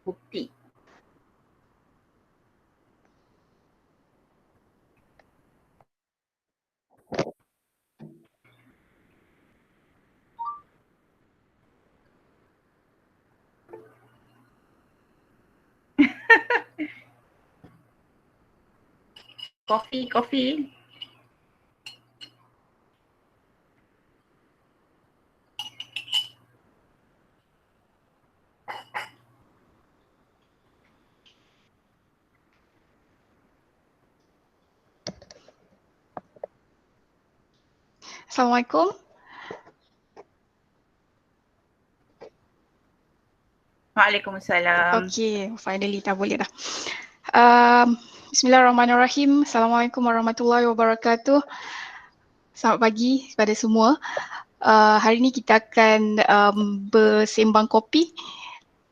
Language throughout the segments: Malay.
Bukti. Kopi. Assalamualaikum. Waalaikumsalam. Okay, finally dah boleh dah. Bismillahirrahmanirrahim. Assalamualaikum warahmatullahi wabarakatuh. Selamat pagi kepada semua. Hari ini kita akan bersembang kopi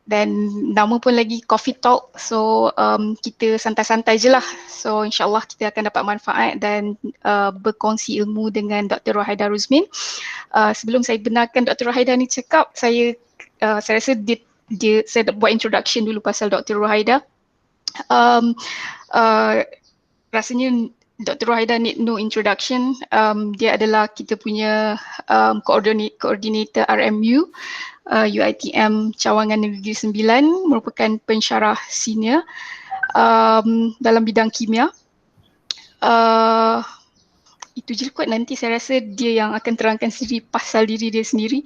dan nama pun lagi Coffee Talk. So kita santai-santai je lah. So insyaAllah kita akan dapat manfaat dan berkongsi ilmu dengan Dr. Rohaida Ruzmin. Sebelum saya benarkan Dr. Rohaida ni cakap, saya rasa saya buat introduction dulu pasal Dr. Rohaida. Rasanya Dr. Rohaida need no introduction. Dia adalah kita punya coordinator RMU UiTM Cawangan Negeri Sembilan, merupakan pensyarah senior dalam bidang kimia. Itu je kot, nanti saya rasa dia yang akan terangkan sendiri pasal diri dia sendiri.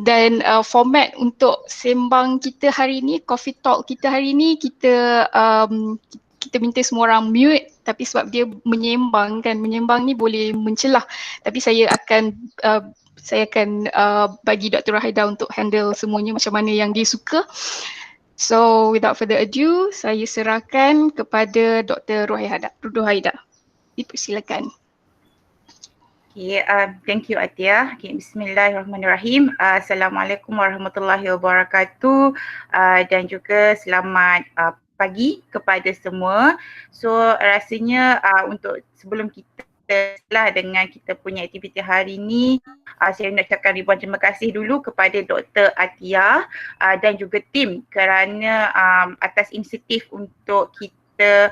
Dan format untuk sembang kita hari ini, Coffee Talk kita hari ini, kita minta semua orang mute, tapi sebab dia menyembang ni boleh mencelah. Tapi saya akan bagi Dr. Rohaida untuk handle semuanya macam mana yang dia suka. So without further ado, saya serahkan kepada Dr. Rohaida. Dipersilakan. Okay, thank you Atia. Okay, Bismillahirrahmanirrahim. Assalamualaikum warahmatullahi wabarakatuh dan juga selamat pagi kepada semua. So rasanya untuk sebelum kita setelah dengan kita punya aktiviti hari ini, saya nak ucapkan ribuan terima kasih dulu kepada Dr. Atia dan juga tim kerana atas inisiatif untuk kita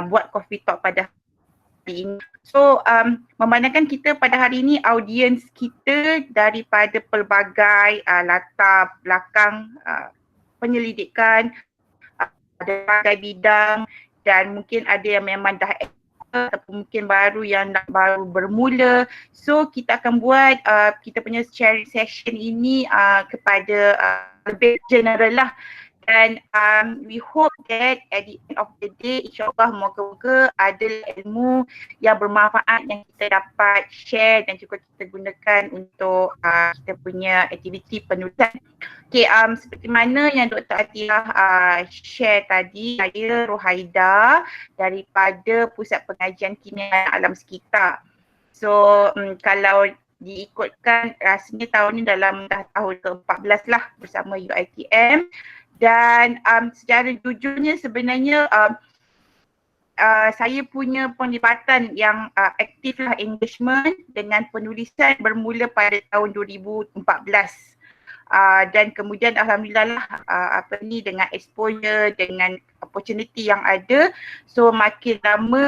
buat Coffee Talk pada hari ini. So memandangkan kita pada hari ini audiens kita daripada pelbagai latar belakang penyelidikan, berbagai bidang, dan mungkin ada yang memang dah ataupun mungkin baru yang baru bermula. So kita akan buat kita punya sharing session ini kepada lebih general lah. Dan we hope that at the end of the day, insyaAllah moga-moga ada ilmu yang bermanfaat yang kita dapat share dan juga kita gunakan untuk kita punya aktiviti penulisan. Okay, seperti mana yang Dr. Atiyah share tadi, saya Rohaida daripada Pusat Pengajian Kimia Alam Sekitar. So kalau diikutkan rasanya tahun ni dalam dah tahun ke-14 lah bersama UiTM. Dan secara jujurnya sebenarnya saya punya penglibatan yang aktif lah, engagement dengan penulisan bermula pada tahun 2014. Dan kemudian alhamdulillah lah dengan exposure, dengan opportunity yang ada, so makin lama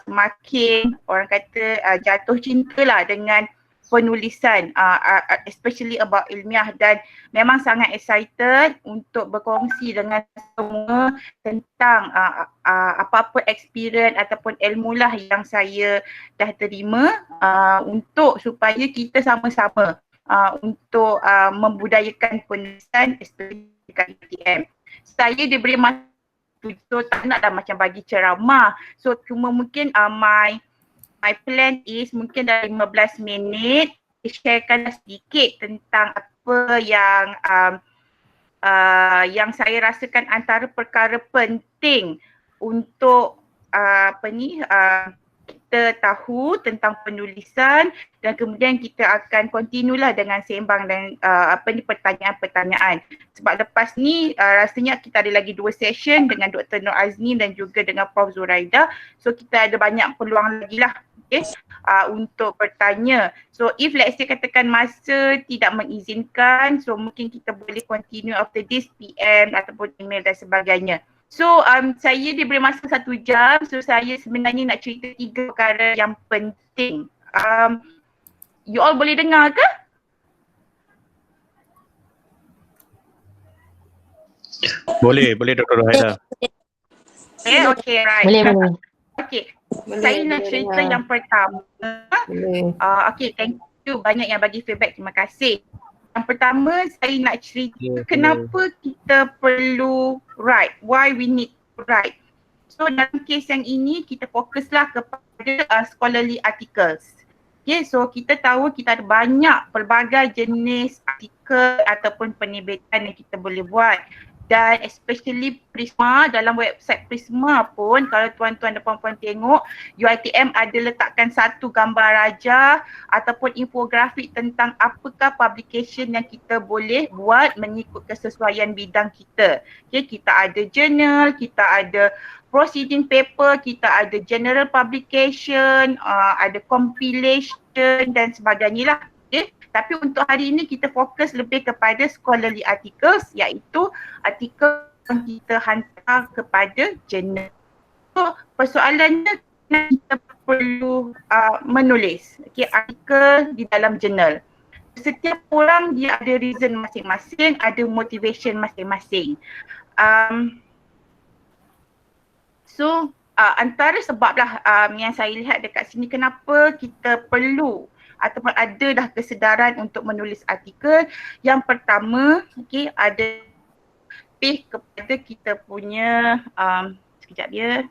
semakin orang kata jatuh cinta lah dengan penulisan, especially about ilmiah, dan memang sangat excited untuk berkongsi dengan semua tentang apa-apa experience ataupun ilmu lah yang saya dah terima, untuk supaya kita sama-sama untuk membudayakan penulisan especially dekat UiTM. Saya diberi masa, so tak nak dah macam bagi ceramah, so cuma mungkin my plan is mungkin dalam 15 minit sharekan sedikit tentang apa yang saya rasakan antara perkara penting untuk kita tahu tentang penulisan, dan kemudian kita akan continue lah dengan sembang dan pertanyaan-pertanyaan. Sebab lepas ni rasanya kita ada lagi 2 session dengan Dr. Nur Azni dan juga dengan Prof. Zuraida. So kita ada banyak peluang lagi lah, okay, untuk bertanya. So if let's say katakan masa tidak mengizinkan, so mungkin kita boleh continue after this, PM ataupun email dan sebagainya. So saya diberi masa 1 jam, so saya sebenarnya nak cerita 3 perkara yang penting. You all boleh dengar ke? Boleh Dr. Haida. Okay, right. Boleh. Okay, saya nak cerita yang pertama. Okay, thank you banyak yang bagi feedback, terima kasih. Yang pertama saya nak cerita kenapa kita perlu write, why we need to write. So dalam kes yang ini kita fokuslah kepada scholarly articles. Okay, so kita tahu kita ada banyak pelbagai jenis artikel ataupun penerbitan yang kita boleh buat. Dan especially Prisma, dalam website Prisma pun kalau tuan-tuan dan puan-puan tengok, UiTM ada letakkan satu gambar raja ataupun infografik tentang apakah publication yang kita boleh buat mengikut kesesuaian bidang kita. Okay, kita ada journal, kita ada proceeding paper, kita ada general publication, ada compilation dan sebagainya lah. Okay. Tapi untuk hari ini kita fokus lebih kepada scholarly articles, iaitu artikel yang kita hantar kepada jurnal. So persoalannya kita perlu menulis artikel di dalam jurnal. Setiap orang dia ada reason masing-masing, ada motivation masing-masing. So antara sebablah yang saya lihat dekat sini kenapa kita perlu ataupun ada dah kesedaran untuk menulis artikel. Yang pertama, ada lebih kepada kita punya sekejap ya.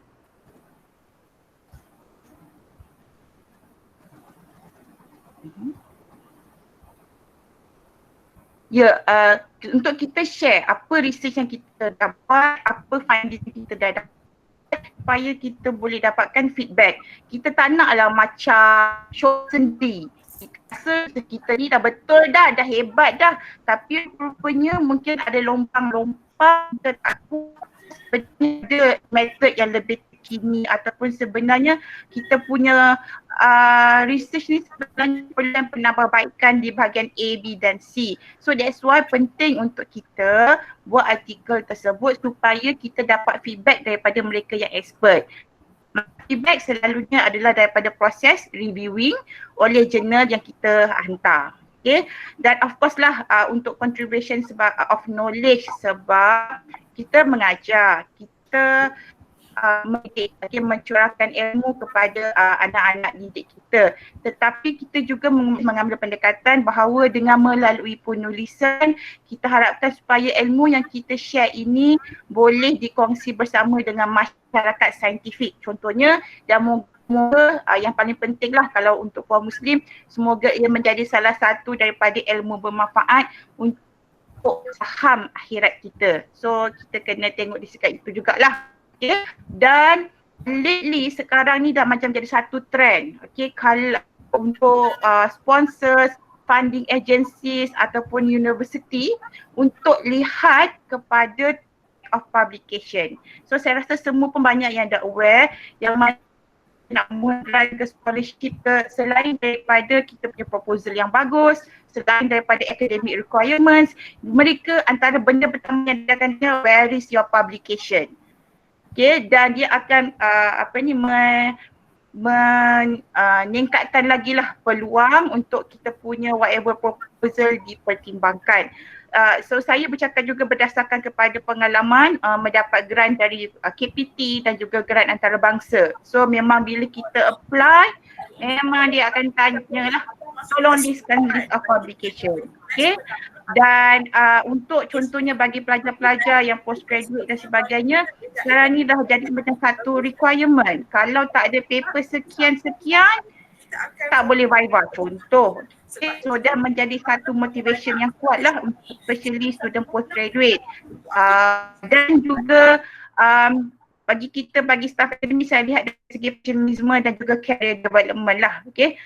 Ya, untuk kita share apa research yang kita dapat, apa finding kita dah dapat, supaya kita boleh dapatkan feedback. Kita tak naklah macam show sendiri. Kita rasa kita ni dah betul dah hebat dah. Tapi rupanya mungkin ada lompang-lompang, kita takut ada metod yang lebih kini ataupun sebenarnya kita punya research ni sebenarnya perlu penambahbaikan di bahagian A, B dan C. So that's why penting untuk kita buat artikel tersebut supaya kita dapat feedback daripada mereka yang expert. Feedback selalunya adalah daripada proses reviewing oleh jurnal yang kita hantar. Okay. Dan of course lah untuk contribution of knowledge, sebab kita mengajar, kita mencurahkan ilmu kepada anak-anak didik kita. Tetapi kita juga mengambil pendekatan bahawa dengan melalui penulisan kita harapkan supaya ilmu yang kita share ini boleh dikongsi bersama dengan masyarakat saintifik. Contohnya, dan semoga yang paling penting lah kalau untuk kaum muslim, semoga ia menjadi salah satu daripada ilmu bermanfaat untuk faham akhirat kita. So kita kena tengok di sekat itu jugalah. Okay. Dan lately sekarang ni dah macam jadi satu trend. Okay, kalau untuk sponsors, funding agencies ataupun university untuk lihat kepada of publication. So saya rasa semua pun banyak yang dah aware yang mana nak menggunakan ke scholarship kita selain daripada kita punya proposal yang bagus, selain daripada academic requirements, mereka antara benda pertama yang dia akan tanya, where is your publication? Okay, dan dia akan meningkatkan lagi lah peluang untuk kita punya whatever proposal dipertimbangkan. So saya bercakap juga berdasarkan kepada pengalaman mendapat grant dari KPT dan juga grant antarabangsa. So memang bila kita apply, memang dia akan tanya lah, tolong listkan list of publication. Okay. Dan untuk contohnya bagi pelajar-pelajar yang postgraduate dan sebagainya, sekarang ni dah jadi macam satu requirement. Kalau tak ada paper sekian-sekian, tak boleh viva contoh. Okay, so dah menjadi satu motivation yang kuat lah especially student postgraduate. Dan juga bagi kita, bagi staff akademik, saya lihat dari segi profesionalisme dan juga career development lah. Okay.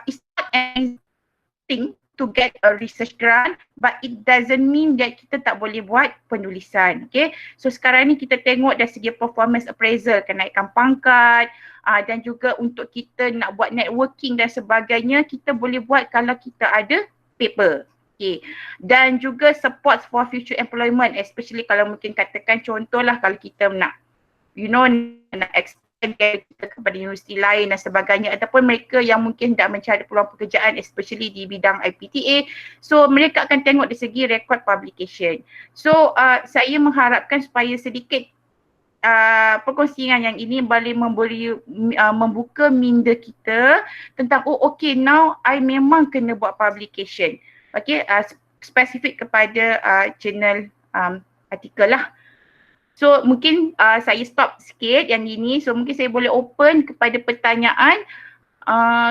It's not anything to get a research grant, but it doesn't mean that kita tak boleh buat penulisan. Okay. So sekarang ni kita tengok dari segi performance appraisal, kenaikan pangkat, dan juga untuk kita nak buat networking dan sebagainya, kita boleh buat kalau kita ada paper. Okay. Dan juga support for future employment, especially kalau mungkin katakan contohlah kalau kita nak nak expand kita kepada universiti lain dan sebagainya, ataupun mereka yang mungkin tak mencari peluang pekerjaan especially di bidang IPTA, so mereka akan tengok dari segi record publication. So saya mengharapkan supaya sedikit perkongsian yang ini boleh membuka minda kita tentang okay, now I memang kena buat publication. Okay, spesifik kepada jurnal artikel lah. So mungkin saya stop sikit yang ini, so mungkin saya boleh open kepada pertanyaan.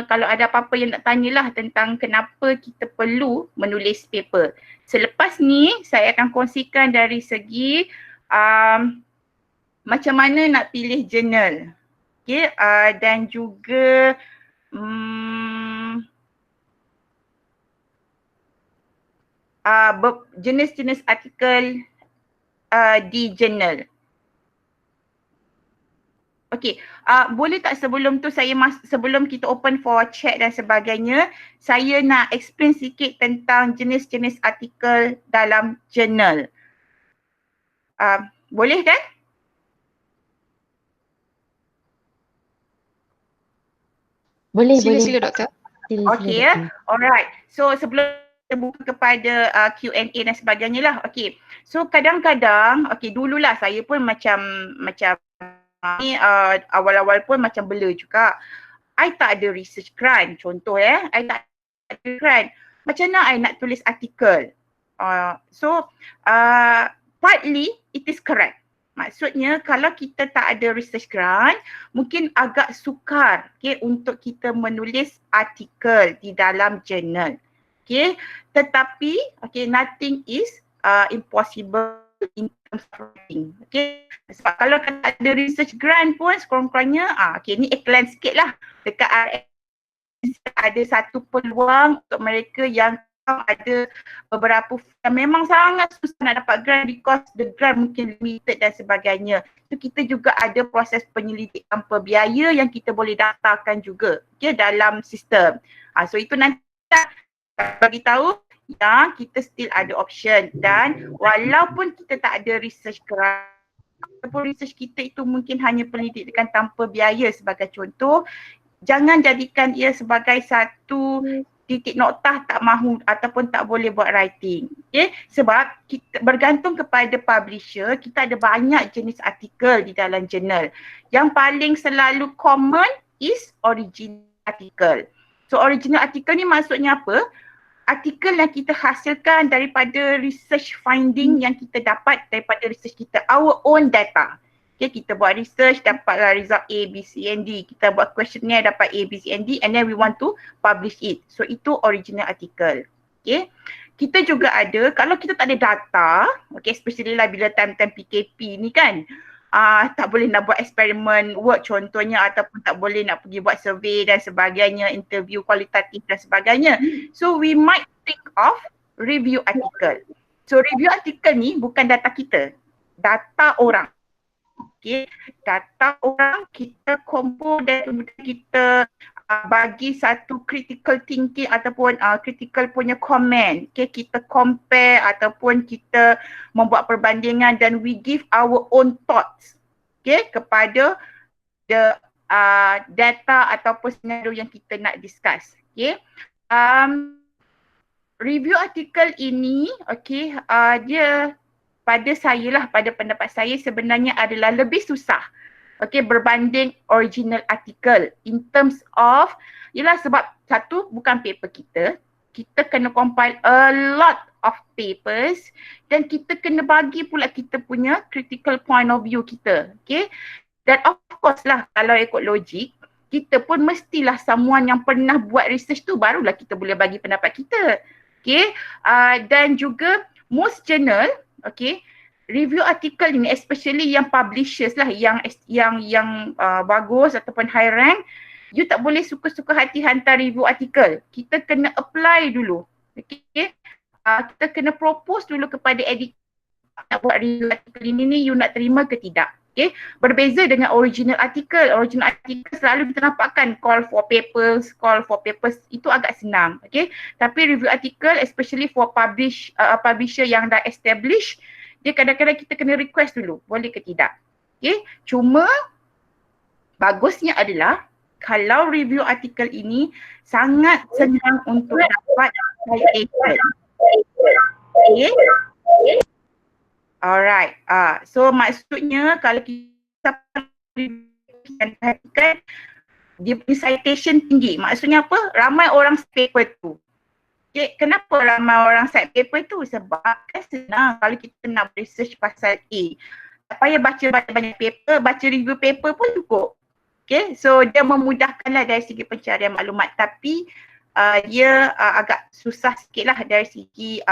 Kalau ada apa-apa yang nak tanyalah tentang kenapa kita perlu menulis paper. Selepas ni saya akan kongsikan dari segi macam mana nak pilih jurnal. Okay, dan juga jenis-jenis artikel di jurnal. Okay, boleh tak sebelum tu sebelum kita open for chat dan sebagainya, saya nak explain sikit tentang jenis-jenis artikel dalam jurnal. Boleh kan? Boleh. Sila doktor. Okay ya. Alright. So sebelum kita buka kepada Q&A dan sebagainya lah. Okay. So kadang-kadang, okay dululah saya pun macam ni awal-awal pun macam bela juga. I tak ada research grant contoh I tak ada grant. Macam mana I nak tulis artikel? Partly it is correct. Maksudnya kalau kita tak ada research grant, mungkin agak sukar untuk kita menulis artikel di dalam jurnal. Okay, tetapi nothing is impossible in terms of writing. Okay, sebab kalau tak ada research grant pun sekurang-kurangnya ni iklan sikit lah dekat RS ada satu peluang untuk mereka yang ada beberapa yang memang sangat susah nak dapat grant because the grant mungkin limited dan sebagainya. So kita juga ada proses penyelidik tanpa biaya yang kita boleh daftarkan juga dalam sistem. So itu nanti bagi tahu yang kita still ada option, dan walaupun kita tak ada research grant ataupun research kita itu mungkin hanya penyelidikan tanpa biaya sebagai contoh, jangan jadikan ia sebagai satu titik noktah tak mahu ataupun tak boleh buat writing. Okay? Sebab kita bergantung kepada publisher, kita ada banyak jenis artikel di dalam jurnal. Yang paling selalu common is original article. So original article ni maksudnya apa? Artikel yang kita hasilkan daripada research finding yang kita dapat daripada research kita, our own data. Okay, kita buat research, dapatlah result A, B, C, and D. Kita buat questionnaire, dapat A, B, C, and D, and then we want to publish it. So itu original article. Okay, kita juga ada, kalau kita tak ada data, okay, especially lah bila time-time PKP ni kan, tak boleh nak buat eksperimen work contohnya, ataupun tak boleh nak pergi buat survey dan sebagainya, interview kualitatif dan sebagainya. So we might think of review article. So review article ni bukan data kita, data orang. Okay, data orang kita kumpul dan kemudian kita bagi satu critical thinking ataupun critical punya comment. Okay, kita compare ataupun kita membuat perbandingan dan we give our own thoughts, okay, kepada the data ataupun senario yang kita nak discuss. Okay, review artikel ini, okay, dia pada saya lah, pada pendapat saya sebenarnya adalah lebih susah, okay, berbanding original article in terms of, ialah sebab satu, bukan paper kita kena compile a lot of papers dan kita kena bagi pula kita punya critical point of view kita, okay. Dan of course lah, kalau ikut logik, kita pun mestilah someone yang pernah buat research tu barulah kita boleh bagi pendapat kita, okay. Dan juga most journal, okay, review artikel ini especially yang publishers lah, yang bagus ataupun high rank, you tak boleh suka-suka hati hantar review artikel. Kita kena apply dulu, okay. Kita kena propose dulu kepada editor, nak buat review artikel ini ni you nak terima ke tidak. Okay, berbeza dengan original article. Original article selalu kita nampakkan call for papers itu agak senang, okay. Tapi review article especially for publisher yang dah established, dia kadang-kadang kita kena request dulu, boleh ke tidak. Okay, cuma bagusnya adalah kalau review artikel ini sangat senang untuk dapat citation. Okay. Alright, so maksudnya kalau kita perhatikan dia punya citation tinggi, maksudnya apa? Ramai orang paper tu. Okay, kenapa ramai orang cite paper tu? Sebab kan senang kalau kita nak research pasal A. Tak payah baca banyak paper, baca review paper pun cukup. Okay, so dia memudahkanlah dari segi pencarian maklumat, tapi dia agak susah sikit lah dari segi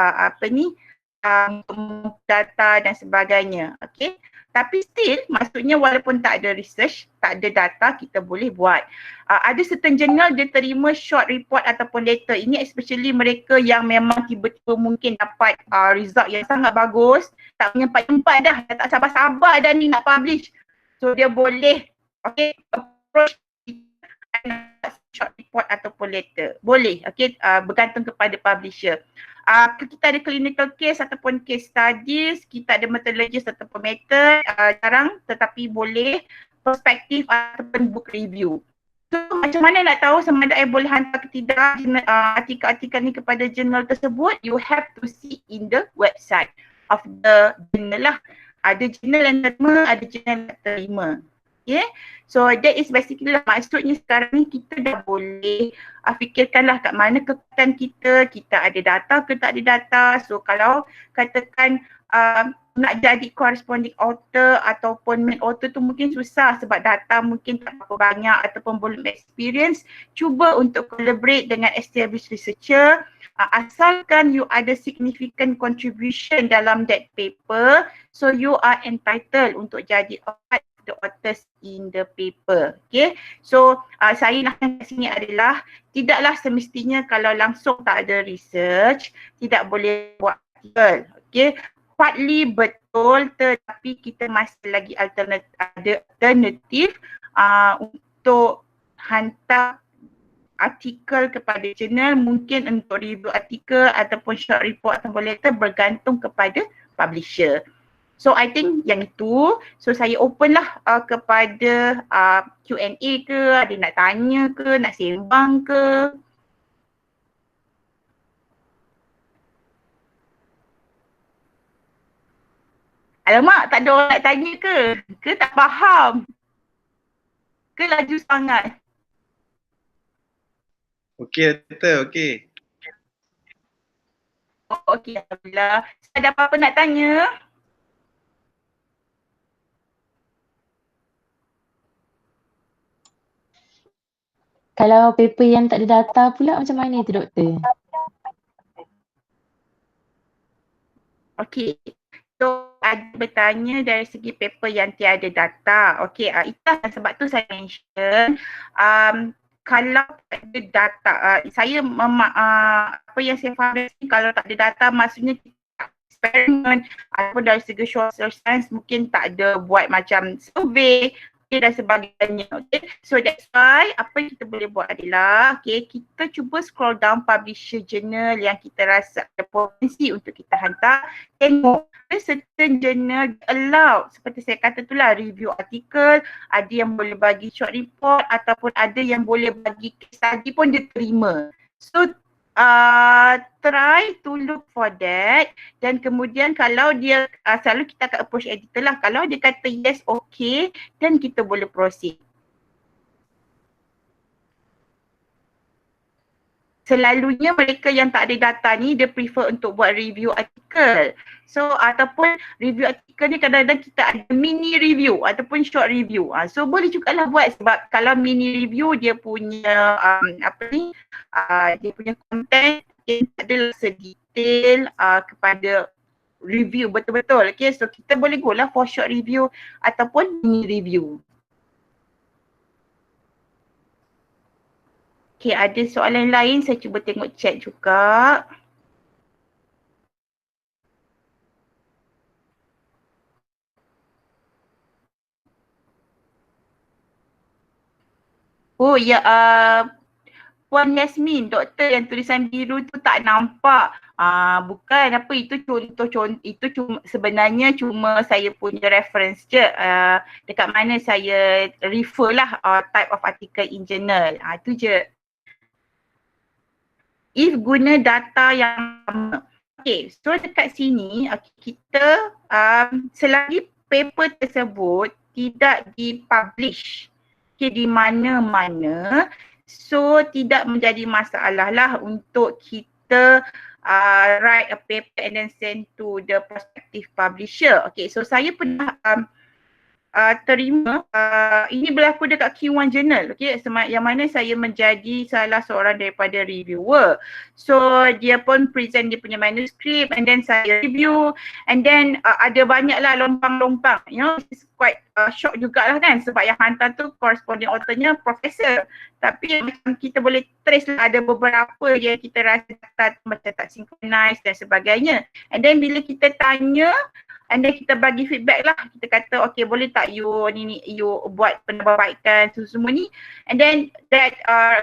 data dan sebagainya, okay. Tapi still, maksudnya walaupun tak ada research, tak ada data, kita boleh buat. Ada certain journal dia terima short report ataupun letter. Ini especially mereka yang memang tiba-tiba mungkin dapat result yang sangat bagus, tak menyempat-nyempat dah, tak sabar-sabar dah ni nak publish. So dia boleh, okay, approach short report ataupun letter. Boleh, okay, bergantung kepada publisher. Kita ada clinical case ataupun case studies, kita ada methodologist ataupun method, jarang tetapi boleh perspektif ataupun book review. So macam mana nak tahu sama ada boleh hantar ke tidak artikel-artikel ni kepada jurnal tersebut? You have to see in the website of the journal lah. Ada jurnal yang terima, ada jurnal yang terima. Okay, so that is basically lah maksudnya sekarang ni kita dah boleh fikirkanlah kat mana kekuatan kita ada data ke tak ada data. So kalau katakan nak jadi corresponding author ataupun main author tu mungkin susah sebab data mungkin tak berapa banyak ataupun belum experience, cuba untuk collaborate dengan established researcher. Asalkan you ada significant contribution dalam that paper, so you are entitled untuk jadi the authors in the paper. Okay, so saya nak kat sini adalah tidaklah semestinya kalau langsung tak ada research tidak boleh buat artikel. Okay, partly betul, tetapi kita masih lagi alternatif untuk hantar artikel kepada jurnal, mungkin untuk review artikel ataupun short report ataupun letter bergantung kepada publisher. So I think yang itu, so saya open lah kepada Q&A ke, ada nak tanya ke, nak sembang ke. Alamak, tak ada orang nak tanya ke? Ke tak faham? Ke laju sangat? Okey, Doktor, okey. Oh, okey, Alhamdulillah. Ada apa-apa nak tanya? Kalau paper yang tak ada data pula macam mana tu doktor? Okey. So ada bertanya dari segi paper yang tiada data. Okey, itulah sebab tu saya mention kalau tak ada data, apa yang saya faham dari sini, kalau tak ada data maksudnya eksperimen ataupun dari segi social science mungkin tak ada buat macam survey dan sebagainya. Okay. So that's why apa yang kita boleh buat adalah kita cuba scroll down publisher journal yang kita rasa ada potensi untuk kita hantar. Tengok ada certain journal allow, seperti saya kata itulah review artikel, ada yang boleh bagi short report ataupun ada yang boleh bagi case study pun dia terima. So try to look for that, dan kemudian kalau dia selalu kita akan approach editor lah, kalau dia kata yes okay, then kita boleh proceed. Selalunya mereka yang tak ada data ni dia prefer untuk buat review artikel. So ataupun review artikel ni kadang-kadang kita ada mini review ataupun short review. So boleh jugalah buat, sebab kalau mini review dia punya dia punya content yang tak adalah sedetail kepada review betul-betul. Okay, so kita boleh go lah for short review ataupun mini review. Okay, ada soalan lain, saya cuba tengok chat juga. Oh ya, Puan Yasmin, doktor yang tulisan biru tu tak nampak. Bukan apa, itu contoh-contoh, itu sebenarnya cuma saya punya reference je. Dekat mana saya refer lah type of article in journal. Itu je. If guna data yang sama. Okay, so dekat sini kita selagi paper tersebut tidak dipublish di mana-mana, so tidak menjadi masalah lah untuk kita write a paper and then send to the prospective publisher. Okay, so saya pernah terima, ini berlaku dekat Q1 Journal, okay, yang mana saya menjadi salah seorang daripada reviewer. So dia pun present dia punya manuskrip and then saya review, and then ada banyaklah lompang-lompang, you know, it's quite shock jugalah kan, sebab yang hantar tu corresponding authornya profesor, tapi macam kita boleh trace lah ada beberapa yang kita rasa macam tak synchronize dan sebagainya, and then bila kita tanya and then kita bagi feedback lah, kita kata okay boleh tak you buat penambahbaikan semua ni, and then that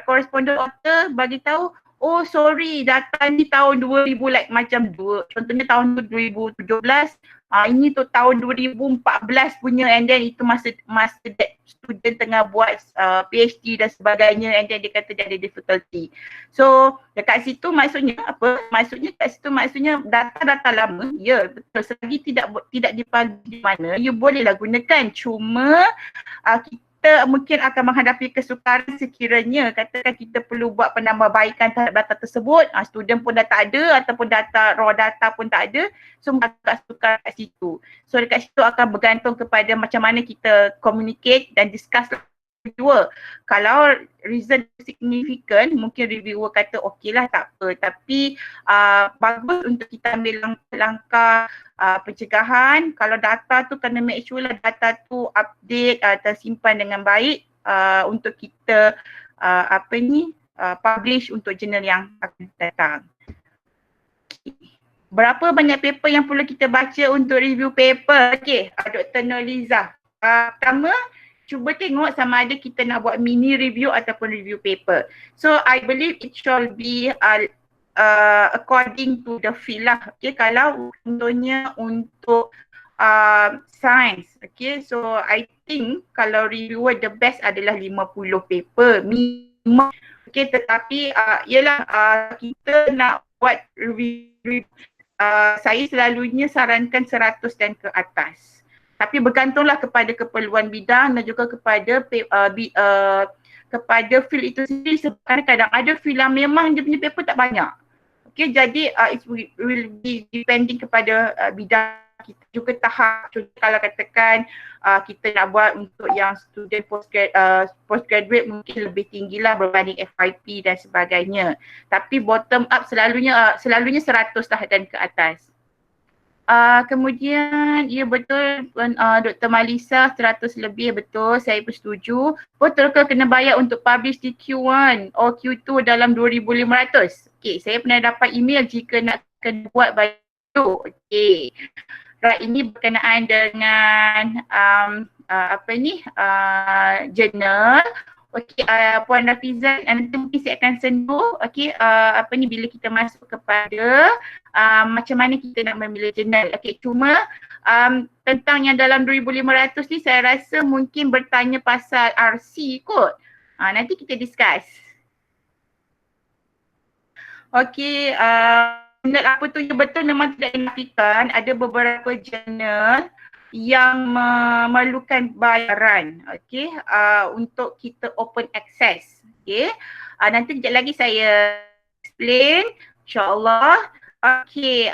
correspondent author bagi tahu, oh sorry data ni tahun 2000, like macam contohnya tahun 2017, ini tu tahun 2014 punya, and then itu masa that student tengah buat PhD dan sebagainya, and then dia kata dia ada difficulty. So dekat situ maksudnya apa? Maksudnya kat situ maksudnya data-data lama, ya betul, selagi tidak dipublish di mana, you bolehlah gunakan, cuma kita mungkin akan menghadapi kesukaran sekiranya katakan kita perlu buat penambahbaikan terhadap data tersebut, student pun dah tak ada ataupun raw data pun tak ada, so agak sukar kat situ. So dekat situ akan bergantung kepada macam mana kita communicate dan discuss reviewer. Kalau reason significant, mungkin reviewer kata okey lah tak apa, tapi bagus untuk kita ambil langkah pencegahan. Kalau data tu kena make sure lah data tu update, tersimpan dengan baik untuk kita publish untuk jurnal yang akan datang. Berapa banyak paper yang perlu kita baca untuk review paper? Okey, Dr. Noliza. Pertama, cuba tengok sama ada kita nak buat mini review ataupun review paper. So I believe it shall be according to the field lah. Okay, kalau contohnya untuk science, okay, so I think kalau reviewer the best adalah 50 paper minimum. Okay, tetapi ialah kita nak buat review, saya selalunya sarankan 100 dan ke atas. Tapi bergantunglah kepada keperluan bidang dan juga kepada kepada field itu sendiri, sebab kadang-kadang ada field yang memang dia punya paper tak banyak. Okay, jadi it will be depending kepada bidang kita juga tahap. Contoh kalau katakan kita nak buat untuk yang student postgraduate mungkin lebih tinggilah berbanding FYP dan sebagainya. Tapi bottom up selalunya 100 lah dan ke atas. Kemudian ya betul Dr. Malisa 100 lebih, betul, saya pun setuju. Betul ke kena bayar untuk publish di Q1 or Q2 dalam 2,500? Okey, saya pernah dapat email jika nak kena buat bayar tu. Okey. Right, ini berkenaan dengan jurnal. Okey, Puan Rafizan, nanti mungkin saya akan sentuh bila kita masuk kepada macam mana kita nak memilih jurnal. Okey, cuma tentang yang dalam 2,500 ni saya rasa mungkin bertanya pasal RC kot. Nanti kita discuss. Okey, jurnal apa tu yang betul memang tidak dinafikan. Ada beberapa jurnal yang memerlukan bayaran, okey, untuk kita open access. Okey, nanti kejap lagi saya explain insyaAllah. Okey,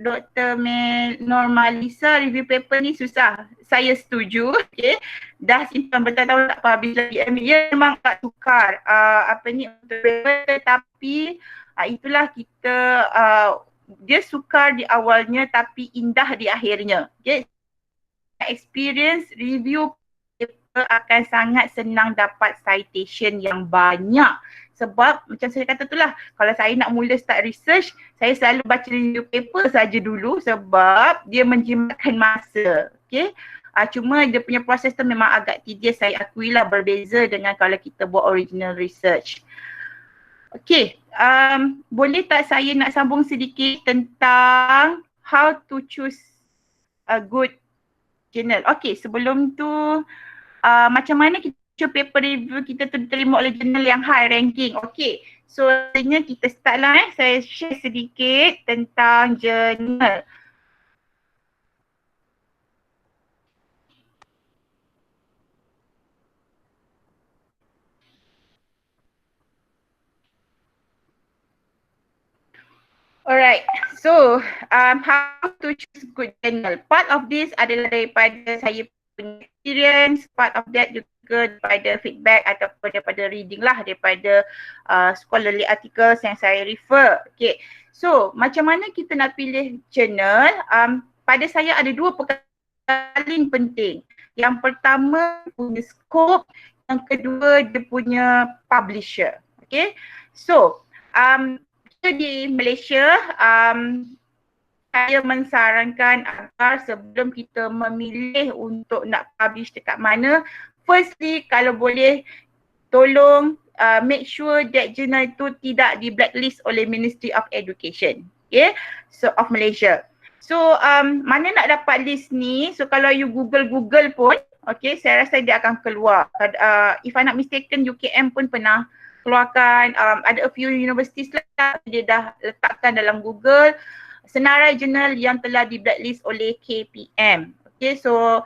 Dr. Nur Malisa, review paper ni susah. Saya setuju, okey. Dah simpan bertahun-tahun tak publish lagi. Ya memang tak sukar untuk paper, tetapi itulah kita dia sukar di awalnya tapi indah di akhirnya. Okay. Experience review paper akan sangat senang dapat citation yang banyak. Sebab macam saya kata itulah, kalau saya nak mula start research, saya selalu baca review paper saja dulu sebab dia menjimatkan masa. Okay. Cuma dia punya proses tu memang agak tedious, saya akuilah, berbeza dengan kalau kita buat original research. Okay, boleh tak saya nak sambung sedikit tentang how to choose a good journal. Okay, sebelum tu macam mana kita paper review kita tu diterima oleh jurnal yang high ranking. Okay, so sebenarnya kita start lah saya share sedikit tentang jurnal. Alright, so how to choose good journal. Part of this adalah daripada saya punya experience, part of that juga daripada feedback ataupun daripada reading lah, daripada scholarly articles yang saya refer. Okay, so macam mana kita nak pilih journal? Pada saya ada dua perkara paling penting. Yang pertama punya scope, yang kedua dia punya publisher. Okay, so di Malaysia, saya mensarankan agar sebelum kita memilih untuk nak publish dekat mana, firstly kalau boleh tolong make sure that journal itu tidak di blacklist oleh Ministry of Education, okay, so of Malaysia. So mana nak dapat list ni? So kalau you Google pun, okay, saya rasa dia akan keluar. If I'm not mistaken, UKM pun pernah keluarkan, ada a few universities lah, dia dah letakkan dalam Google senarai jurnal yang telah di blacklist oleh KPM. Okay, so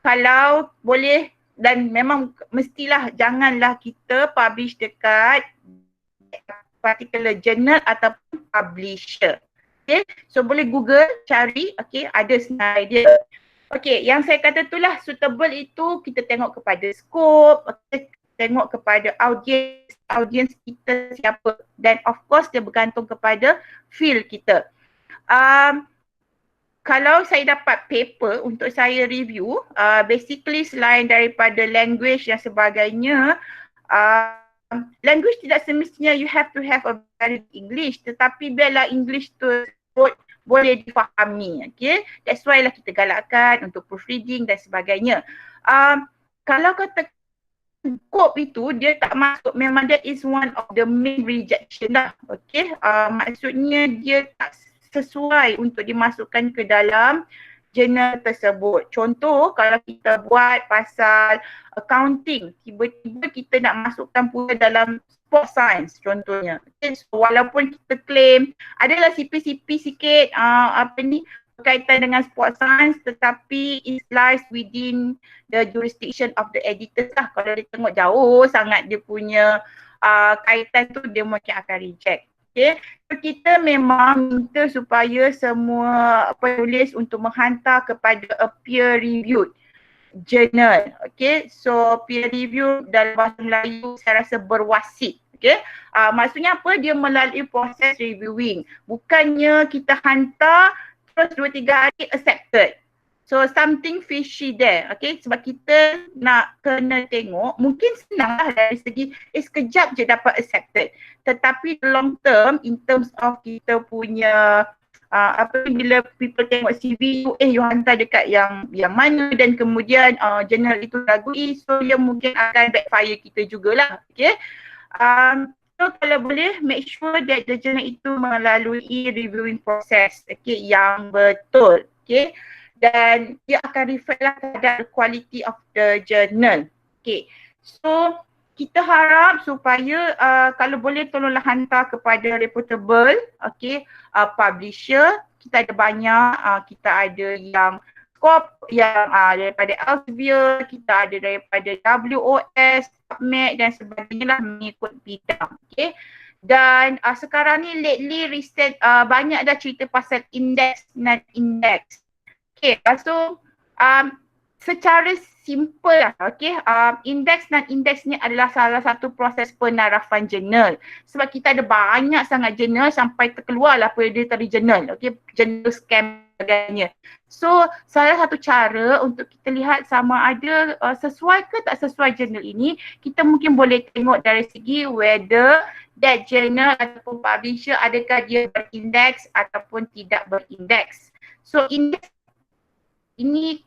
kalau boleh dan memang mestilah janganlah kita publish dekat particular journal ataupun publisher. Okay, so boleh Google cari, okay, ada senarai dia. Okay, yang saya kata itulah suitable itu kita tengok kepada scope, okay, tengok kepada audience kita siapa, dan of course dia bergantung kepada field kita. Kalau saya dapat paper untuk saya review, basically selain daripada language dan sebagainya, language tidak semestinya you have to have a very English, tetapi biarlah English tu boleh difahami. Okay, that's why lah kita galakkan untuk proofreading dan sebagainya. Kalau kata scope itu dia tak masuk, memang that is one of the main rejection lah. Okay, maksudnya dia tak sesuai untuk dimasukkan ke dalam jurnal tersebut. Contoh kalau kita buat pasal accounting, tiba-tiba kita nak masukkan pula dalam sport science contohnya. Okay, so walaupun kita claim adalah CP-CP sikit berkaitan dengan sport science, tetapi it lies within the jurisdiction of the editors lah. Kalau dia tengok jauh sangat dia punya kaitan tu, dia mungkin akan reject. Okay, so kita memang minta supaya semua penulis untuk menghantar kepada a peer reviewed journal. Okay, so peer review dalam bahasa Melayu saya rasa berwasit. Okay, maksudnya apa? Dia melalui proses reviewing. Bukannya kita hantar terus 2-3 hari accepted. So something fishy there, okay? Sebab kita nak kena tengok, mungkin senang lah dari segi sekejap je dapat accepted. Tetapi long term, in terms of kita punya bila people tengok CV tu, you hantar dekat yang mana dan kemudian journal itu ragui, so dia mungkin akan backfire kita jugalah, okay? So kalau boleh make sure that the journal itu melalui reviewing process, okay, yang betul, okay? Dan dia akan reflect lah terhadap quality of the journal. Okay. So kita harap supaya kalau boleh tolonglah hantar kepada reputable, okay, publisher. Kita ada banyak, kita ada yang Scope, yang daripada Elsevier, kita ada daripada WOS, PubMed dan sebagainya lah mengikut bidang. Okay. Dan sekarang ni lately riset banyak dah cerita pasal index dan index. Okay, so secara simple lah, okay, indeks dan indeks ni adalah salah satu proses penarafan jurnal. Sebab kita ada banyak sangat jurnal sampai terkeluarlah predatory journal, okay, jurnal scam sebagainya. So salah satu cara untuk kita lihat sama ada sesuai ke tak sesuai jurnal ini, kita mungkin boleh tengok dari segi whether that journal ataupun publisher adakah dia berindeks ataupun tidak berindeks. So indeks ini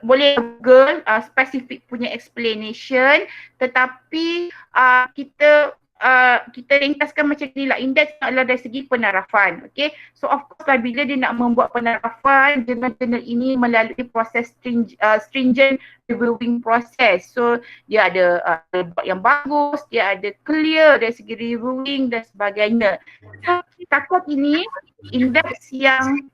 boleh Google spesifik punya explanation, tetapi kita ringkaskan macam ni lah. Indeks adalah dari segi penarafan, okay. So of course bila dia nak membuat penarafan, jurnal-jurnal ini melalui proses stringent reviewing process. So dia ada yang bagus, dia ada clear dari segi reviewing dan sebagainya. So takut ini indeks yang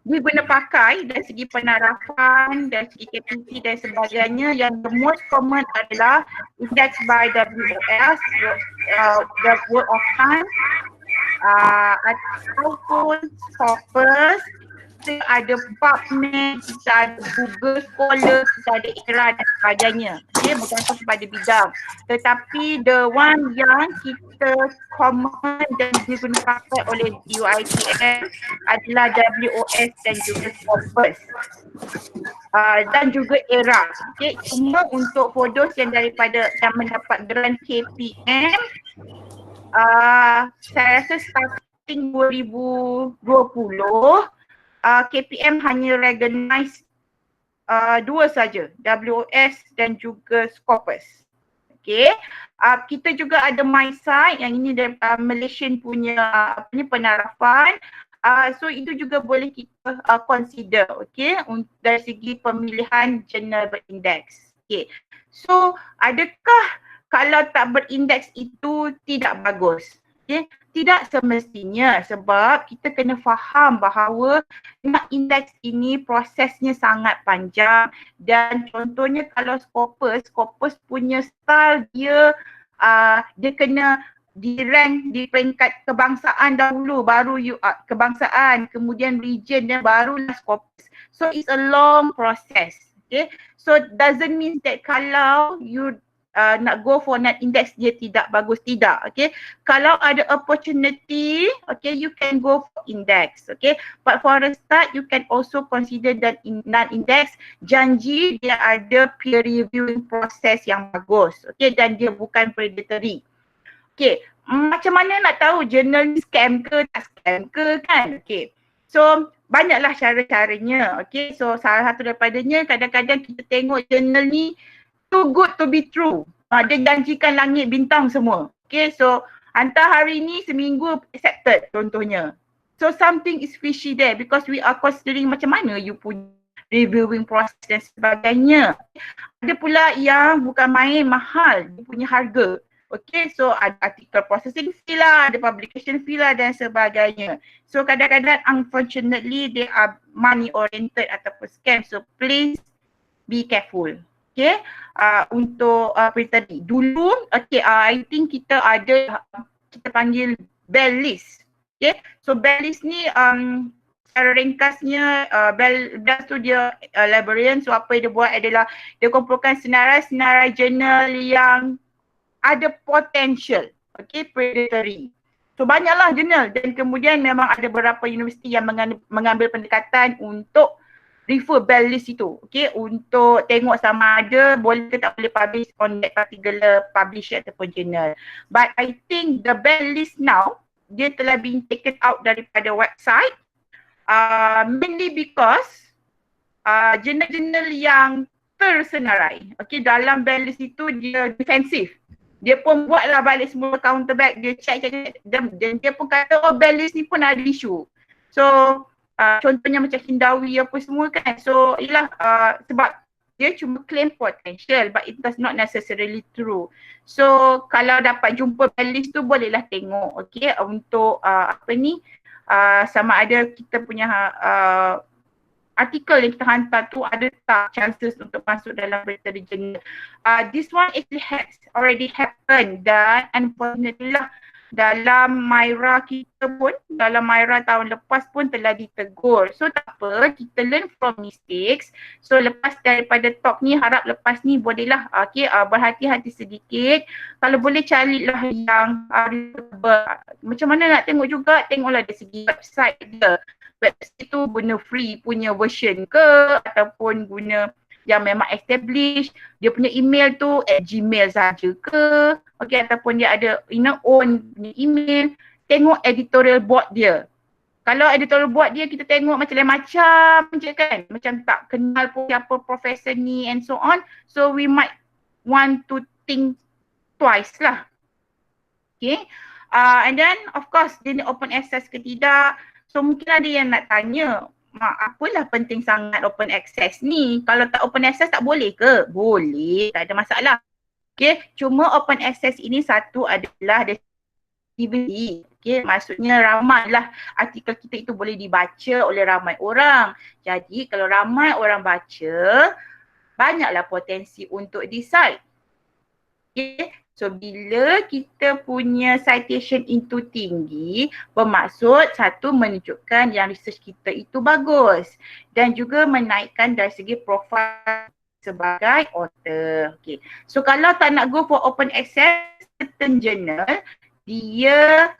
diguna pakai dari segi penarafan, dari segi KPC dan sebagainya, yang the most common adalah index by WOS, the Word of Time, ataupun Scopus, kita ada PubMed, kita ada Google Scholar, kita ada ERA dan sebagainya. Dia bergantung kepada bidang. Tetapi the one yang kita common dan digunakan oleh UiTM adalah WOS dan juga Scopus. Dan juga ERA. Okay. Cuma untuk hodos yang daripada yang mendapat grant KPM, saya rasa starting 2020, KPM hanya recognize dua saja, WOS dan juga Scopus. Okay. Kita juga ada MySite yang ini dari Malaysian punya penarafan. So itu juga boleh kita consider, okay, dari segi pemilihan jurnal berindeks. Okay. So adakah kalau tak berindeks itu tidak bagus? Okay. Tidak semestinya, sebab kita kena faham bahawa nak indeks ini prosesnya sangat panjang, dan contohnya kalau Scopus punya style dia kena di rank di peringkat kebangsaan dahulu, baru kebangsaan, kemudian region dan barulah Scopus. So it's a long process. Okay, so doesn't mean that kalau you nak go for net index dia tidak bagus, tidak. Okay, kalau ada opportunity, okay, you can go for index. Okay, but for a start you can also consider that non-index, janji dia ada peer reviewing process yang bagus, okay, dan dia bukan predatory. Okay, macam mana nak tahu jurnal ni scam ke tak scam ke, kan? Okay, so banyaklah cara-caranya. Okay, so salah satu daripadanya kadang-kadang kita tengok jurnal ni too good to be true. Dia janjikan langit bintang semua. Okay, so hantar hari ni seminggu accepted contohnya. So something is fishy there because we are considering macam mana you punya reviewing process dan sebagainya. Ada pula yang bukan main, mahal dia punya harga. Okay, so ada article processing fee lah, ada publication fee lah dan sebagainya. So kadang-kadang unfortunately they are money oriented ataupun scam. So please be careful. Okay, untuk predatory. Dulu, okay, I think kita ada, kita panggil bell list. Okay, so bell list ni secara ringkasnya bell tu dia librarian. So apa yang dia buat adalah dia kumpulkan senarai-senarai jurnal yang ada potential, okay, predatory. So banyaklah jurnal dan kemudian memang ada beberapa universiti yang mengambil pendekatan untuk refer bell list itu, okay, untuk tengok sama ada boleh ke tak boleh publish on that particular publisher ataupun journal. But I think the bell list now, dia telah been taken out daripada website mainly because jurnal-jurnal yang tersenarai, okay, dalam bell list itu dia defensif. Dia pun buatlah balik semua counter back, dia check dan dia pun kata oh bell list ni pun ada isu. So contohnya macam Hindawi apa semua kan. So ialah sebab dia cuma claim potential but it does not necessarily true. So kalau dapat jumpa bell list tu bolehlah tengok, okay, untuk sama ada kita punya artikel yang kita hantar tu ada tak chances untuk masuk dalam berita di jurnal. This one actually has already happened dan unfortunately lah dalam Myra kita pun, dalam Myra tahun lepas pun telah ditegur. So tak apa, kita learn from mistakes. So lepas daripada talk ni harap lepas ni bolehlah berhati-hati sedikit. Kalau boleh carilah yang macam mana nak tengok juga, tengoklah dari segi website dia. Website tu guna free punya version ke ataupun guna yang memang established, dia punya email tu at Gmail saja ke, okay, ataupun dia ada own punya email. Tengok editorial board dia. Kalau editorial board dia kita tengok macam-macam je kan, macam tak kenal pun siapa profesor ni and so on, so we might want to think twice lah. Okay, and then of course dia ni open access ke tidak. So mungkin ada yang nak tanya, mak apalah penting sangat open access ni? Kalau tak open access tak boleh ke? Boleh, tak ada masalah. Okay, cuma open access ini satu adalah DVD. Okay, maksudnya ramailah artikel kita itu boleh dibaca oleh ramai orang. Jadi kalau ramai orang baca, banyaklah potensi untuk decide. Okay. So bila kita punya citation itu tinggi, bermaksud satu menunjukkan yang research kita itu bagus dan juga menaikkan dari segi profil sebagai author. Okay. So kalau tak nak go for open access, certain journal dia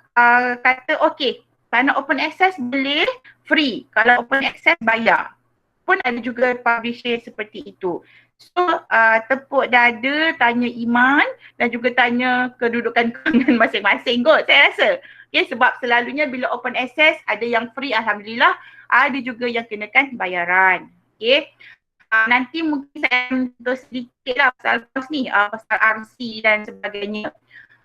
kata okay, tak nak open access boleh free, kalau open access bayar. Pun ada juga publisher seperti itu. So tepuk dada, tanya iman dan juga tanya kedudukan kanan masing-masing kot saya rasa. Okay, sebab selalunya bila open access ada yang free alhamdulillah, ada juga yang kenakan bayaran. Okay, nanti mungkin saya sentuh sedikit lah pasal kos ni, pasal RC dan sebagainya.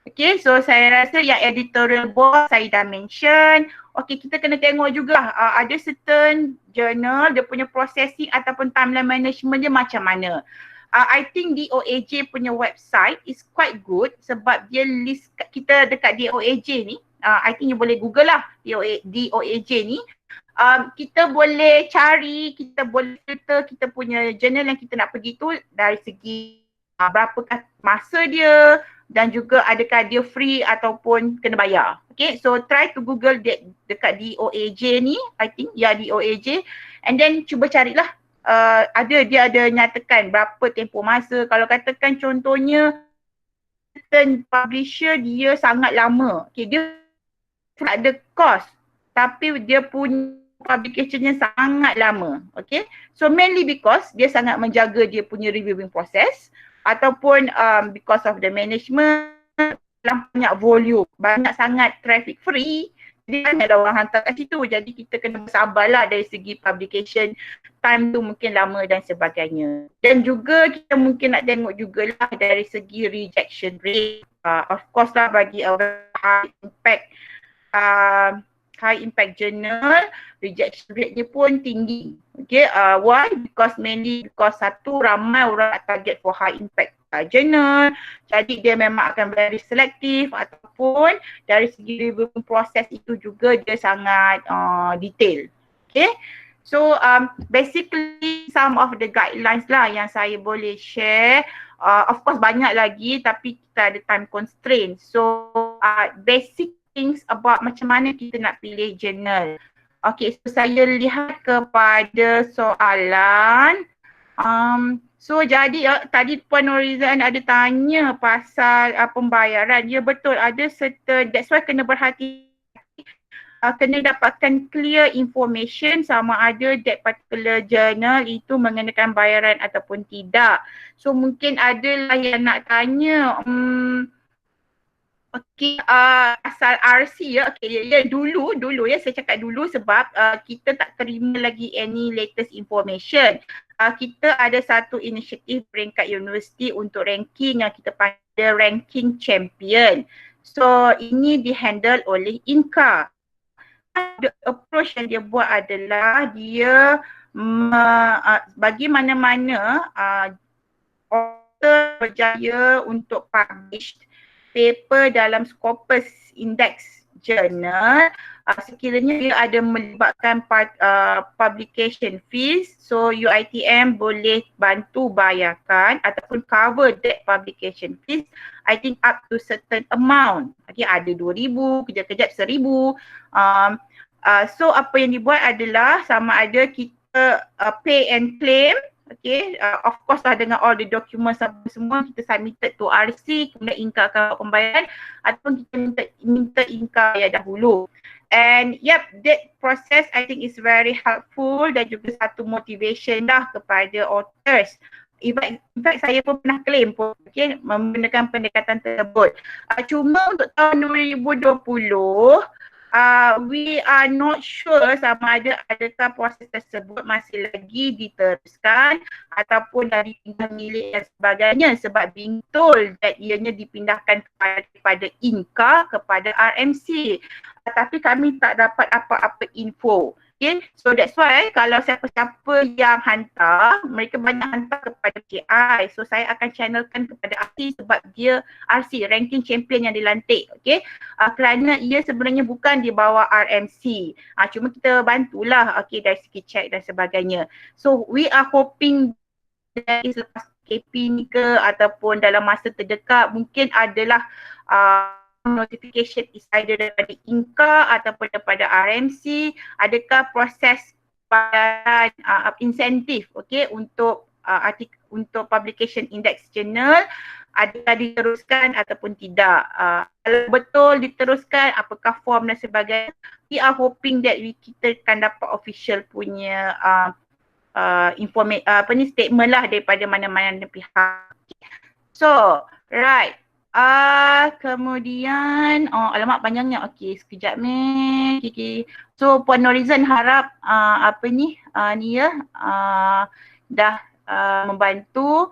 Okay, so saya rasa yang editorial board saya dah mention. Okay, kita kena tengok juga ada certain journal dia punya processing ataupun timeline management dia macam mana. I think DOAJ punya website is quite good sebab dia list kita dekat DOAJ ni. I think you boleh google lah DOAJ ni. Kita boleh cari, kita boleh filter kita punya journal yang kita nak pergi tu dari segi berapa masa dia dan juga adakah dia free ataupun kena bayar. Okay, so try to google dekat DOAJ ni, I think, ya DOAJ, and then cuba carilah dia ada nyatakan berapa tempoh masa. Kalau katakan contohnya certain publisher dia sangat lama, okay, dia ada cost tapi dia punya publicationnya sangat lama, okay. So mainly because dia sangat menjaga dia punya reviewing process ataupun because of the management dalam banyak volume, banyak sangat traffic free, jadi banyak orang hantar kat situ. Jadi kita kena bersabarlah dari segi publication, time tu mungkin lama dan sebagainya. Dan juga kita mungkin nak tengok jugalah dari segi rejection rate. Of course lah bagi high impact journal, rejection rate dia pun tinggi. Okay, why? Mainly because satu, ramai orang nak target for high impact journal, jadi dia memang akan very selective ataupun dari segi reviewing proses itu juga dia sangat detail. Okay, so basically some of the guidelines lah yang saya boleh share. Of course banyak lagi tapi kita ada time constraint. So basic things about macam mana kita nak pilih journal. Okay, so saya lihat kepada soalan. So jadi tadi Puan Norizan ada tanya pasal pembayaran. Ya betul, ada certain, that's why kena berhati kena dapatkan clear information sama ada that particular journal itu mengenakan bayaran ataupun tidak. So mungkin adalah yang nak tanya, okey, asal RC ya, okey, ya dulu ya saya cakap dulu sebab kita tak terima lagi any latest information. Kita ada satu inisiatif peringkat universiti untuk ranking yang kita panggil ranking champion. So ini dihandle oleh INCA. The approach yang dia buat adalah dia bagi mana-mana author berjaya untuk publish paper dalam Scopus Index Journal, sekiranya dia ada melibatkan publication fees, so UiTM boleh bantu bayarkan ataupun cover that publication fees, I think up to certain amount. Okay, ada 2,000, kejap-kejap 1,000. So apa yang dibuat adalah sama ada kita pay and claim, okay, of course lah dengan all the documents semua kita submitted to RC, kemudian INCA akan buat pembayaran ataupun kita minta INCA bayar dahulu. And yep, that process I think is very helpful dan juga satu motivation dah kepada authors. In fact saya pun pernah claim pun, okay, menggunakan pendekatan tersebut. Cuma untuk tahun 2020, we are not sure sama ada adakah proses tersebut masih lagi diteruskan ataupun dah dipindah milik dan sebagainya, sebab being told that ianya dipindahkan kepada INCA kepada RMC. Tapi kami tak dapat apa-apa info. Okay, so that's why kalau siapa-siapa yang hantar, mereka banyak hantar kepada KI. So saya akan channelkan kepada RC sebab dia RC, ranking champion yang dilantik. Okay, kerana ia sebenarnya bukan di bawah RMC. Cuma kita bantulah, okay, dari segi check dan sebagainya. So we are hoping dari selepas KP ni ke ataupun dalam masa terdekat mungkin adalah notification is either daripada INCA ataupun daripada RMC, adakah proses bayaran insentif, okay, untuk untuk publication index journal adakah diteruskan ataupun tidak. Kalau betul diteruskan, apakah form dan sebagainya, we are hoping that kita akan dapat official punya statement lah daripada mana-mana pihak. So, right. Kemudian, alamak panjangnya. Okey, sekejap ni. Okay. So Puan Norizan harap dah membantu.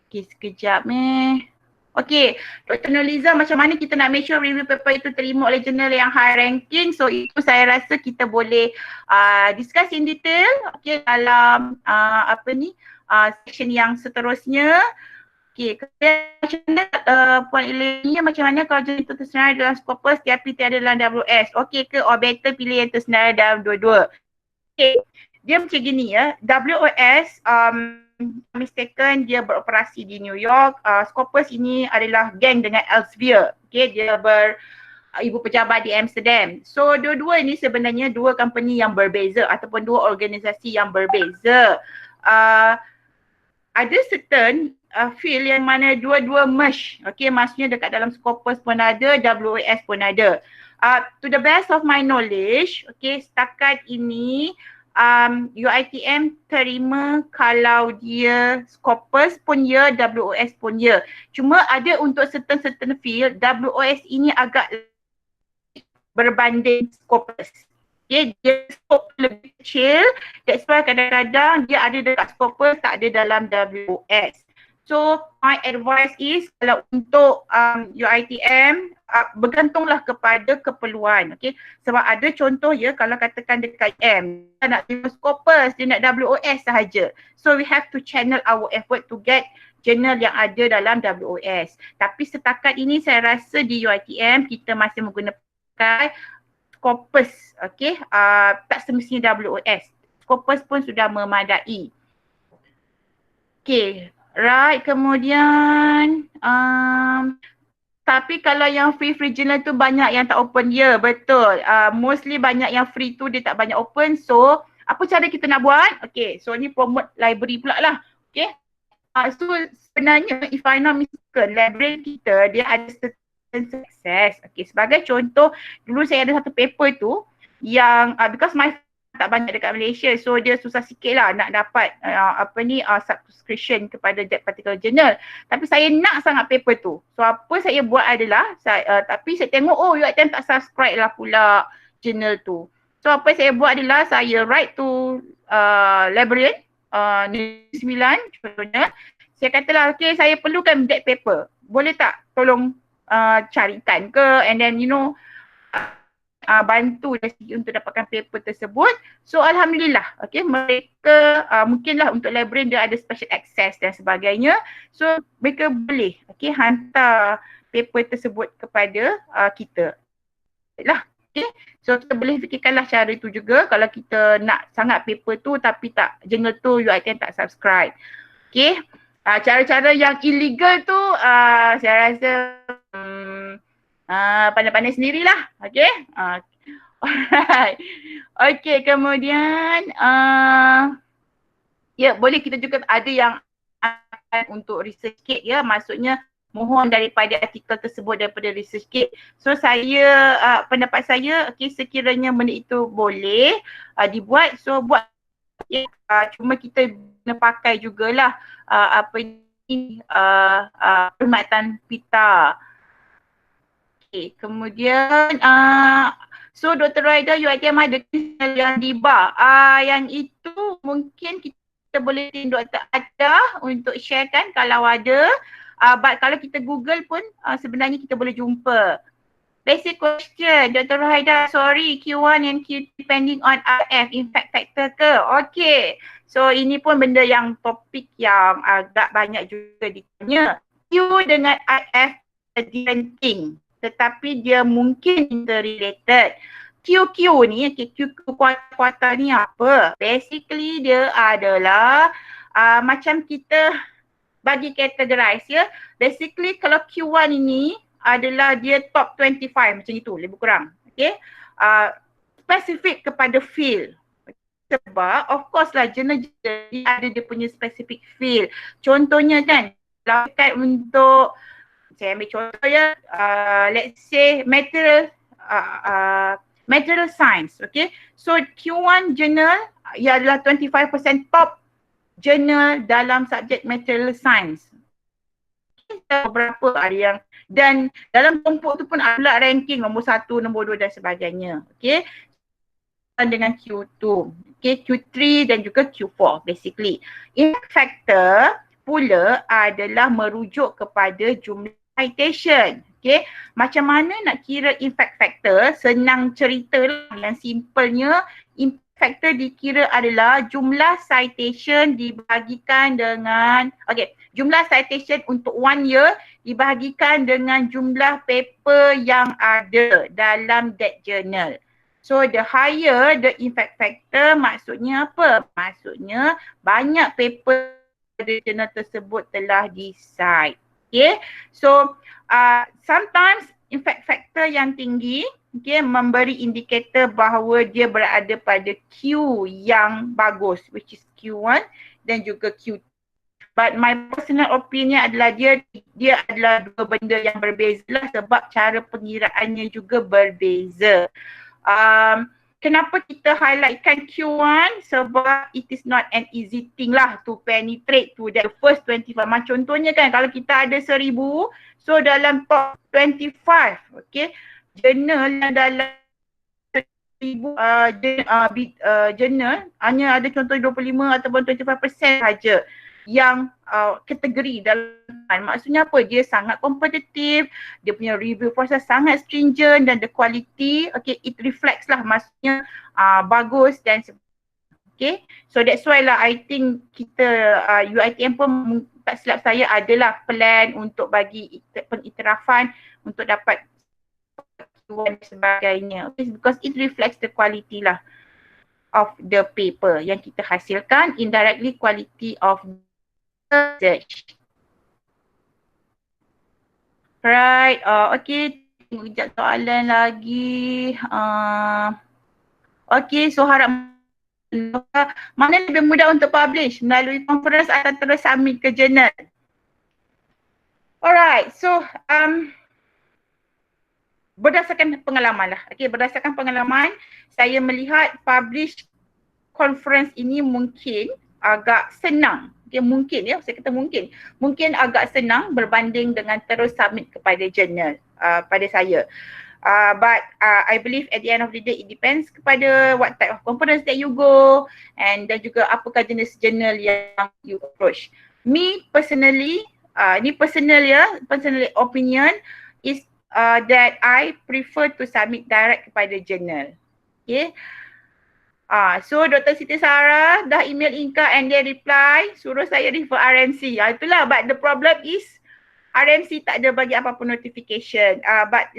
Okey, sekejap ni. Okey, Dr. Norizan, macam mana kita nak make sure review paper itu terima oleh jurnal yang high ranking? So itu saya rasa kita boleh discuss in detail, okey, dalam section yang seterusnya. Okay, macam mana Puan Eleni, macam mana kalau jenis itu tersenarai dalam Scopus tapi tiada dalam WS? Okay ke, or better pilih yang tersenarai dalam dua-dua? Okay, dia macam gini ya, WOS mistaken dia beroperasi di New York. Scopus ini adalah geng dengan Elsevier. Okay, dia ibu pejabat di Amsterdam. So dua-dua ini sebenarnya dua company yang berbeza ataupun dua organisasi yang berbeza. Ada certain field yang mana dua-dua merge. Okay, maksudnya dekat dalam Scopus pun ada, WOS pun ada. To the best of my knowledge, okay, setakat ini UiTM terima kalau dia Scopus pun ya, WOS pun ya. Cuma ada untuk certain field, WOS ini agak berbanding Scopus. Okay, dia scope lebih kecil, that's why kadang-kadang dia ada dekat Scopus, tak ada dalam WOS. So my advice is kalau untuk UiTM bergantunglah kepada keperluan, okay. Sebab ada contoh ya, kalau katakan dekat UiTM dia nak terima Scopus, dia nak WOS sahaja. So we have to channel our effort to get journal yang ada dalam WOS. Tapi setakat ini saya rasa di UiTM kita masih menggunakan Scopus, okay. Tak semestinya WOS. Scopus pun sudah memadai. Okay. Right, kemudian tapi kalau yang free journal tu banyak yang tak open, ya, betul. Mostly banyak yang free tu dia tak banyak open. So apa cara kita nak buat? Okay, so ni promote library pula lah. Okay, So sebenarnya if I not mistaken, library kita dia ada certain success. Okay, sebagai contoh, dulu saya ada satu paper tu yang because my tak banyak dekat Malaysia, so dia susah sikit lah nak dapat subscription kepada that particular journal. Tapi saya nak sangat paper tu. So apa saya buat adalah, tapi saya tengok UiTM tak subscribe lah pula journal tu. So apa saya buat adalah saya write to librarian Negeri Sembilan contohnya. Saya katalah, okay, saya perlukan that paper. Boleh tak tolong carikan ke, and then bantu dari segi untuk dapatkan paper tersebut. So alhamdulillah, okay, mereka mungkinlah untuk librarian dia ada special access dan sebagainya. So mereka boleh hantar paper tersebut kepada kita. Baiklah. Okay. So kita boleh fikirkanlah cara itu juga kalau kita nak sangat paper tu tapi tak, journal tu UiTM tak subscribe. Okay. Cara-cara yang illegal tu saya rasa pandai-pandai sendirilah. Okay. Alright. Okay, kemudian boleh kita juga ada yang untuk research kit ya, maksudnya mohon daripada artikel tersebut daripada research kit. So saya pendapat saya, okay, sekiranya benda itu boleh dibuat, so buat. Cuma kita kena pakai jugalah perkhidmatan PITA. Okay, kemudian so Dr. Raida, UiTM ada yang DIBA. Yang itu mungkin kita boleh Dr. Ada untuk share kan kalau ada. But kalau kita Google pun sebenarnya kita boleh jumpa. Basic question, Dr. Raida, sorry, Q1 and Q2 depending on RF, impact factor ke? Okay, so ini pun benda yang topik yang agak banyak juga ditanya. Q dengan RF different thing, tetapi dia mungkin interrelated. QQ ni, QQ kuartal ni apa? Basically dia adalah macam kita bagi categorize ya. Basically kalau Q1 ini adalah dia top 25 macam itu lebih kurang. Okay. Spesifik kepada field. Sebab of course lah jurnal ada dia punya specific field. Contohnya kan, kalau dekat untuk, saya ambil contoh ya, let's say material science. Okay. So Q1 journal ia adalah 25% top journal dalam subjek material science. Berapa ada yang, dan dalam kelompok tu pun ada ranking nombor 1, nombor 2 dan sebagainya. Okay. Dengan Q2, okay, Q3 dan juga Q4 basically. Impact factor pula adalah merujuk kepada jumlah citation. Okay. Macam mana nak kira impact factor? Senang cerita lah, yang simpelnya impact factor dikira adalah jumlah citation dibahagikan dengan, jumlah citation untuk 1 year dibahagikan dengan jumlah paper yang ada dalam that journal. So the higher the impact factor, maksudnya apa? Maksudnya banyak paper di journal tersebut telah di-cite. Okay, so sometimes impact factor yang tinggi, okay, memberi indikator bahawa dia berada pada Q yang bagus, which is Q1 dan juga Q2. But my personal opinion adalah dia adalah dua benda yang berbeza lah, sebab cara pengiraannya juga berbeza. Kenapa kita highlightkan Q1? Sebab it is not an easy thing lah to penetrate to that first 25. Macam contohnya kan, kalau kita ada 1000, so dalam top 25, okay, journal yang dalam 1000 journal hanya ada contoh 25 ataupun 25% saja yang kategori dalam, maksudnya apa? Dia sangat kompetitif, dia punya review proses sangat stringent dan the quality, okay, it reflects lah, maksudnya bagus dan okay. So that's why lah I think kita UiTM pun tak silap saya adalah plan untuk bagi pengiktirafan untuk dapat dan sebagainya, okay, because it reflects the quality lah of the paper yang kita hasilkan, indirectly quality of research. Right, okay, tengok kejap soalan lagi. Okay, so harap mana lebih mudah untuk publish, melalui conference atau terus submit ke jurnal? Alright, so berdasarkan pengalaman lah. Okay, berdasarkan pengalaman, saya melihat publish conference ini mungkin agak senang. Okay, mungkin ya, saya kata mungkin. Mungkin agak senang berbanding dengan terus submit kepada jurnal pada saya. But I believe at the end of the day it depends kepada what type of conference that you go and dan juga apakah jenis jurnal yang you approach. Me personally, ni personal ya, personal opinion is that I prefer to submit direct kepada jurnal. Okay. So Dr. Siti Sarah dah email Inka and dia reply suruh saya refer RMC. Itulah, but the problem is RMC tak ada bagi apa-apa notification. But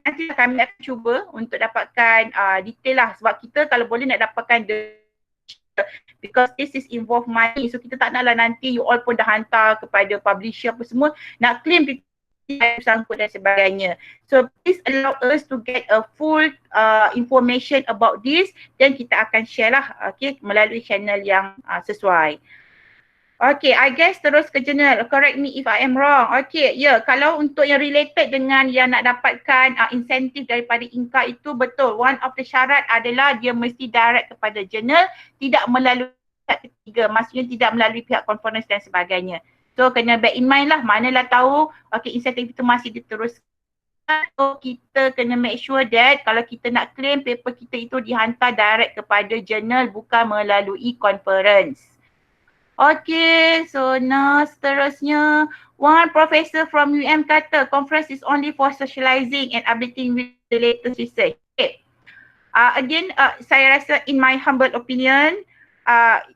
nanti kami akan cuba untuk dapatkan detail lah, sebab kita kalau boleh nak dapatkan because this is involve money, so kita tak naklah nanti you all pun dah hantar kepada publisher apa semua nak claim sangkut dan sebagainya. So please allow us to get a full information about this dan kita akan share lah melalui channel yang sesuai. Okay, I guess terus ke jurnal. Correct me if I am wrong. Okay, kalau untuk yang related dengan yang nak dapatkan insentif daripada Inka itu betul. One of the syarat adalah dia mesti direct kepada jurnal, tidak melalui pihak ketiga. Maksudnya tidak melalui pihak conference dan sebagainya. So kena bear in mind lah, manalah tahu insentif itu masih diteruskan. So kita kena make sure that kalau kita nak claim paper kita itu dihantar direct kepada jurnal, bukan melalui conference. Okay, so now seterusnya, one professor from UM kata conference is only for socializing and updating with the latest research. Okay. Again, saya rasa in my humble opinion,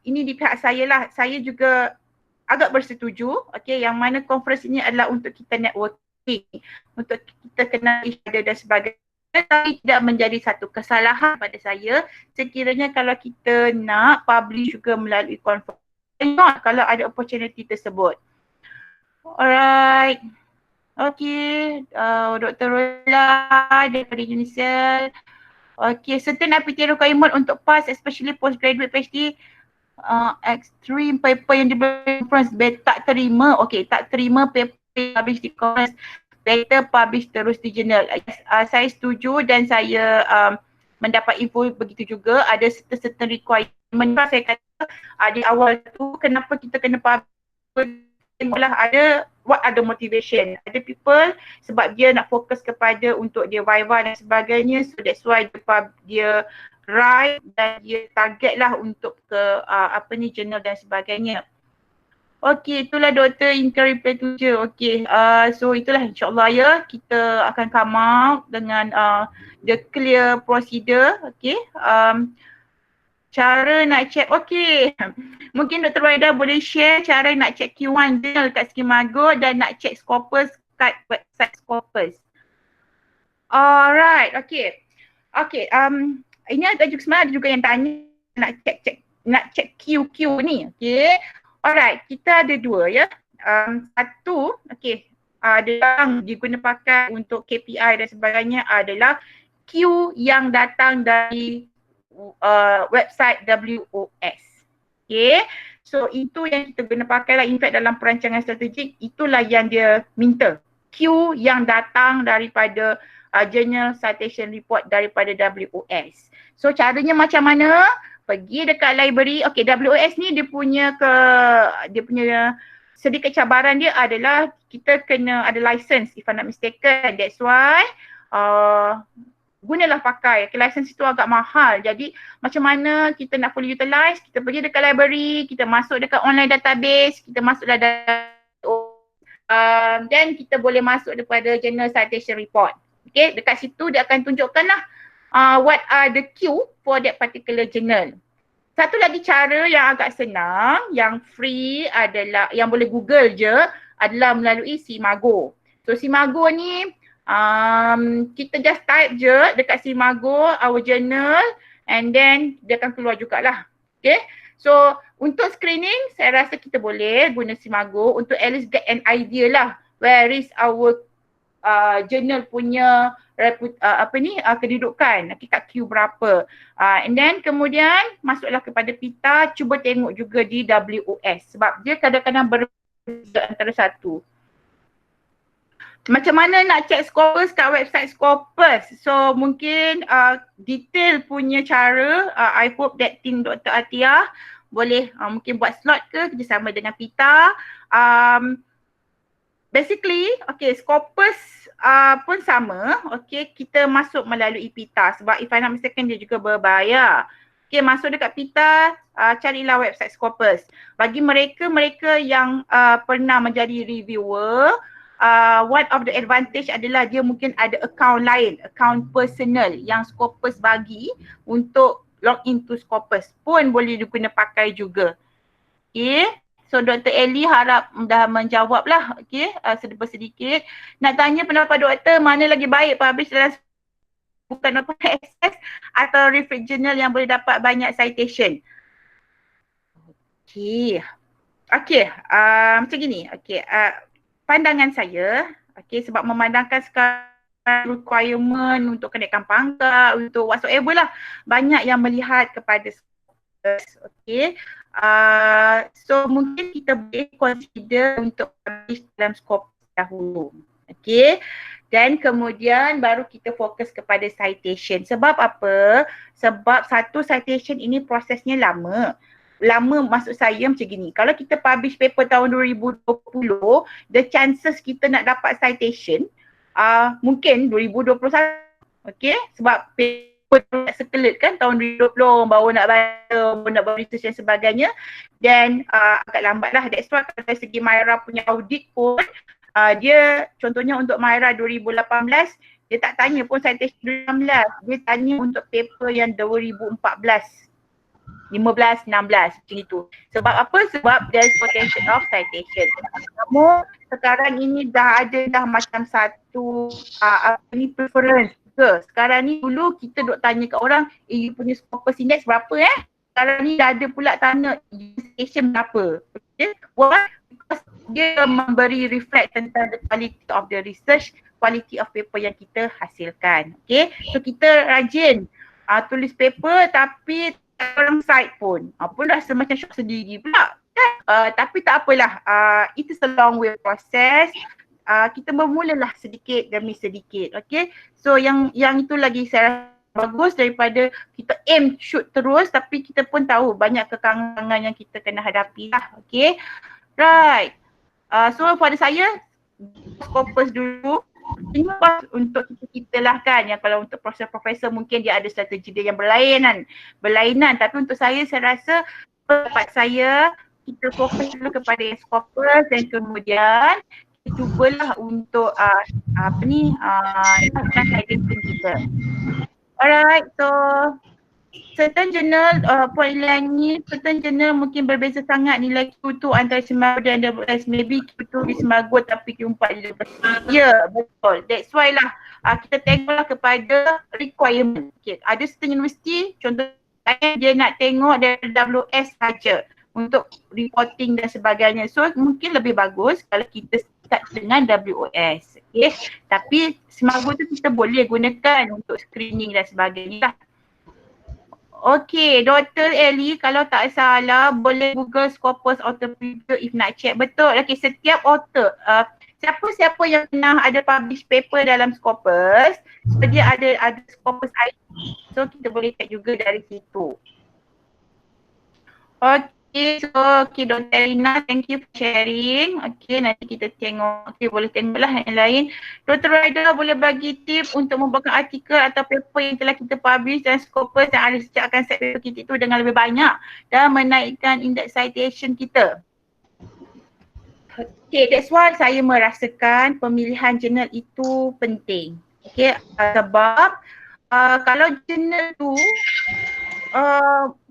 ini di pihak saya lah, saya juga agak bersetuju, okay, yang mana conference ini adalah untuk kita networking, untuk kita kenal each other dan sebagainya. Tapi tidak menjadi satu kesalahan pada saya sekiranya kalau kita nak publish juga melalui conference. Not kalau ada opportunity tersebut. Alright. Okay. Dr. Rola daripada Unicel. Okay. Certain APT requirement untuk pass especially postgraduate PhD extreme paper yang di conference tak terima. Okay. Tak terima paper publish di conference. Better publish terus di journal. Saya setuju dan saya mendapat info begitu juga. Ada certain requirement. Saya kata di awal tu kenapa kita kena publish, ada what are the motivation. Ada people sebab dia nak fokus kepada untuk dia viva dan sebagainya, so that's why dia write dan dia target lah untuk ke journal dan sebagainya. Okay, itulah Dr. Inka reply tu je. Okay, so itulah insyaAllah ya, kita akan come out dengan the clear procedure. Okay, cara nak check, okay. Mungkin Dr. Waida boleh share cara nak check Q1 journal kat Skimago dan nak check Scopus kat website Scopus. Alright, okay. Okay, ini ada juga sebenarnya ada juga yang tanya nak check QQ ni, okay. Alright, kita ada dua ya. Satu, okay, yang diguna pakai untuk KPI dan sebagainya adalah Q yang datang dari website WOS. Okay, so itu yang kita guna pakai lah. In fact dalam perancangan strategik itulah yang dia minta. Q yang datang daripada Journal Citation Report daripada WOS. So caranya macam mana? Pergi dekat library. Okay, WOS ni dia punya sedikit cabaran dia adalah kita kena ada license if I'm not mistaken. That's why gunalah pakai. License itu agak mahal. Jadi macam mana kita nak fully utilize, kita pergi dekat library, kita masuk dekat online database, kita masuk dan kita boleh masuk daripada Journal Citation Report. Okay, dekat situ dia akan tunjukkan lah what are the Q for that particular journal. Satu lagi cara yang agak senang, yang free adalah, yang boleh Google je, adalah melalui Simago. So Simago ni kita just type je dekat Simago our journal and then dia akan keluar jugalah. Okay, so untuk screening saya rasa kita boleh guna Simago untuk at least get an idea lah where is our journal punya kedudukan, kat queue berapa. And then kemudian masuklah kepada pita, cuba tengok juga di WOS sebab dia kadang-kadang berbeza antara satu. Macam mana nak check Scopus kat website Scopus? So mungkin detail punya cara, I hope that team Dr. Atia boleh mungkin buat slot ke kerjasama dengan PITA. Basically, okay, Scopus pun sama, okay, kita masuk melalui PITA sebab if I'm not mistaken dia juga berbayar. Okay, masuk dekat PITA, carilah website Scopus. Bagi mereka yang pernah menjadi reviewer, one of the advantage adalah dia mungkin ada account lain, account personal yang Scopus bagi untuk log into Scopus pun boleh guna pakai juga. Okay, so Dr. Ellie harap dah menjawab lah, okay, sedikit. Nak tanya pendapat doktor, mana lagi baik publish dalam bukan open access atau referred journal yang boleh dapat banyak citation? Okay, macam gini, okay, pandangan saya, okay, sebab memandangkan sekarang requirement untuk kenaikan pangkat, untuk whatsoever lah, banyak yang melihat kepada Scopus, okay. So mungkin kita boleh consider untuk publish dalam Scopus dahulu, okay. Dan kemudian baru kita fokus kepada citation. Sebab apa? Sebab satu citation ini prosesnya lama. Lama maksud saya macam gini, kalau kita publish paper tahun 2020, the chances kita nak dapat citation mungkin 2021, okay, sebab paper sekelit kan tahun 2020 baru nak baca, baru nak buat research dan sebagainya, dan agak lambat lah. That's why kalau dari segi Myra punya audit pun dia contohnya untuk Myra 2018 dia tak tanya pun citation 2016, dia tanya untuk paper yang 2014, 15, 16 macam itu. Sebab apa? Sebab there is potential of citation. Namun sekarang ini dah macam satu preference ke. Sekarang ni dulu kita duk tanya kat orang, you punya Scopus index berapa Sekarang ni dah ada pula tanya citation berapa. Okay? Why? Because dia memberi reflect tentang the quality of the research, quality of paper yang kita hasilkan. Okay? So kita rajin tulis paper tapi orang site pun rasa macam syok sendiri pula kan. Tapi tak apalah, it is a long way process. Kita bermulalah sedikit demi sedikit, okay. So yang itu lagi saya bagus daripada kita aim shoot terus tapi kita pun tahu banyak kekangangan yang kita kena hadapi lah, okay. Right, so pada saya Scopus dulu ini untuk kita lah kan, yang kalau untuk profesor mungkin dia ada strategi dia yang berlainan, tapi untuk saya rasa pendapat saya kita fokus dulu kepada Scopus dan kemudian kita cubalah untuk citation kita. Alright, so certain journal, point lain ni, certain journal mungkin berbeza sangat nilai Q2 antara Semaggo dan WS. Maybe Q2 di Semaggo tapi Q4 di WS. Ya, betul. That's why lah kita tengoklah kepada requirement. Okay. Ada certain universiti, contohnya dia nak tengok dari WS saja untuk reporting dan sebagainya. So mungkin lebih bagus kalau kita start dengan WOS. Okay. Tapi Semaggo tu kita boleh gunakan untuk screening dan sebagainya lah. Okay, Dr. Ellie kalau tak salah boleh Google Scopus author preview if nak check. Betul, okay, setiap author, siapa-siapa yang pernah ada publish paper dalam Scopus, so dia ada Scopus ID. So kita boleh check juga dari situ. Okay, so Dr. Elina, thank you for sharing. Okay, nanti kita tengok, okay, boleh tengoklah yang lain. Dr. Raida boleh bagi tip untuk membuatkan artikel atau paper yang telah kita publish dan Scopus yang ada sejak akan set paper kita itu dengan lebih banyak dan menaikkan index citation kita. Okay, that's why saya merasakan pemilihan jurnal itu penting. Okay, sebab kalau jurnal tu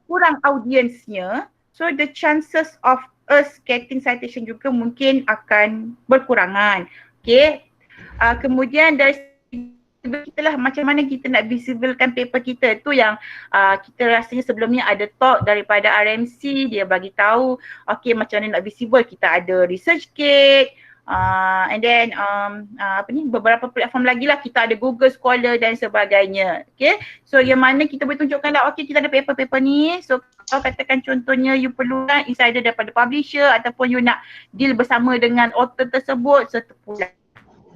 kurang audiensnya, so the chances of us getting citation juga mungkin akan berkurangan. Okay. Kemudian dari kita lah macam mana kita nak visiblekan paper kita tu yang kita rasanya sebelumnya ada talk daripada RMC, dia bagi tahu okay macam mana nak visible, kita ada research case, And then beberapa platform lagi lah, kita ada Google Scholar dan sebagainya. Okay, so yang mana kita boleh tunjukkan lah, okay kita ada paper-paper ni. So kalau katakan contohnya you perlukan insider daripada publisher ataupun you nak deal bersama dengan author tersebut serta pula.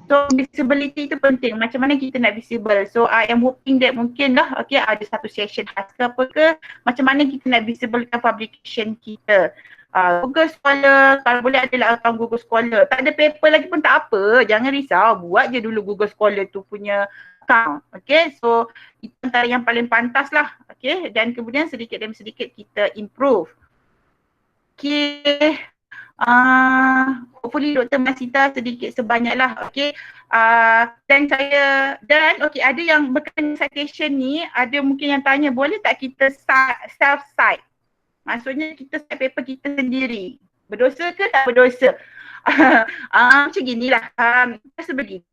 So visibility itu penting, macam mana kita nak visible. So I am hoping that mungkin lah okay ada satu session khas ke apa ke, macam mana kita nak visiblekan publication kita. Google Scholar, kalau boleh adalah account Google Scholar. Tak ada paper lagi pun tak apa, jangan risau, buat je dulu Google Scholar tu punya account. Okay, so itu antara yang paling pantas lah. Okay, dan kemudian sedikit demi sedikit kita improve. Okay. Hopefully Dr. Masita sedikit sebanyak lah, okay. Dan okay, ada yang berkenaan citation ni, ada mungkin yang tanya boleh tak kita self-cite? Maksudnya kita cite paper kita sendiri. Berdosa ke tak berdosa? Macam ginilah, begini.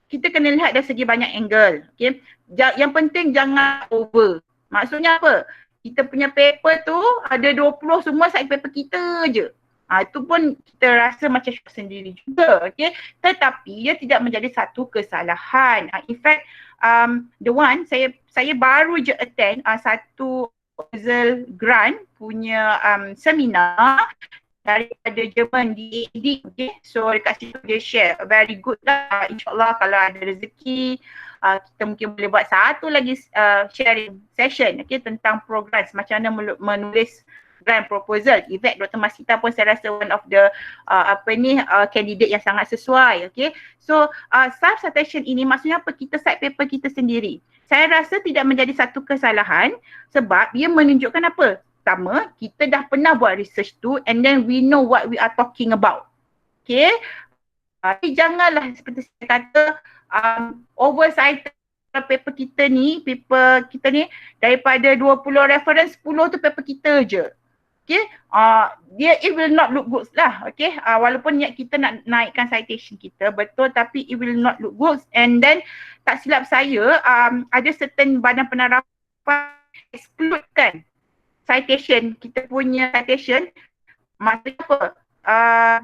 Kita kena lihat dari segi banyak angle, okay. Yang penting jangan over. Maksudnya apa? Kita punya paper tu ada 20 semua cite paper kita je. Itu pun kita rasa macam syok sendiri juga, okay. Tetapi ia tidak menjadi satu kesalahan. In fact, saya baru je attend satu proposal grant punya seminar daripada Jerman di EDIC, okay. So dekat situ dia share, very good lah. InsyaAllah kalau ada rezeki, kita mungkin boleh buat satu lagi sharing session, okay, tentang program macam mana menulis grant proposal. In fact, Dr. Masita pun saya rasa one of the candidate yang sangat sesuai, okay. So self-citation ini maksudnya apa? Kita cite paper kita sendiri. Saya rasa tidak menjadi satu kesalahan sebab dia menunjukkan apa? Pertama, kita dah pernah buat research tu and then we know what we are talking about. Okay. Janganlah seperti saya kata oversight paper kita ni daripada 20 reference, 10 tu paper kita je. Okay, it will not look good lah, okay. Walaupun niat kita nak naikkan citation kita, betul, tapi it will not look good. And then tak silap saya, ada certain badan penerapan excludekan citation, kita punya citation. Maksudnya apa?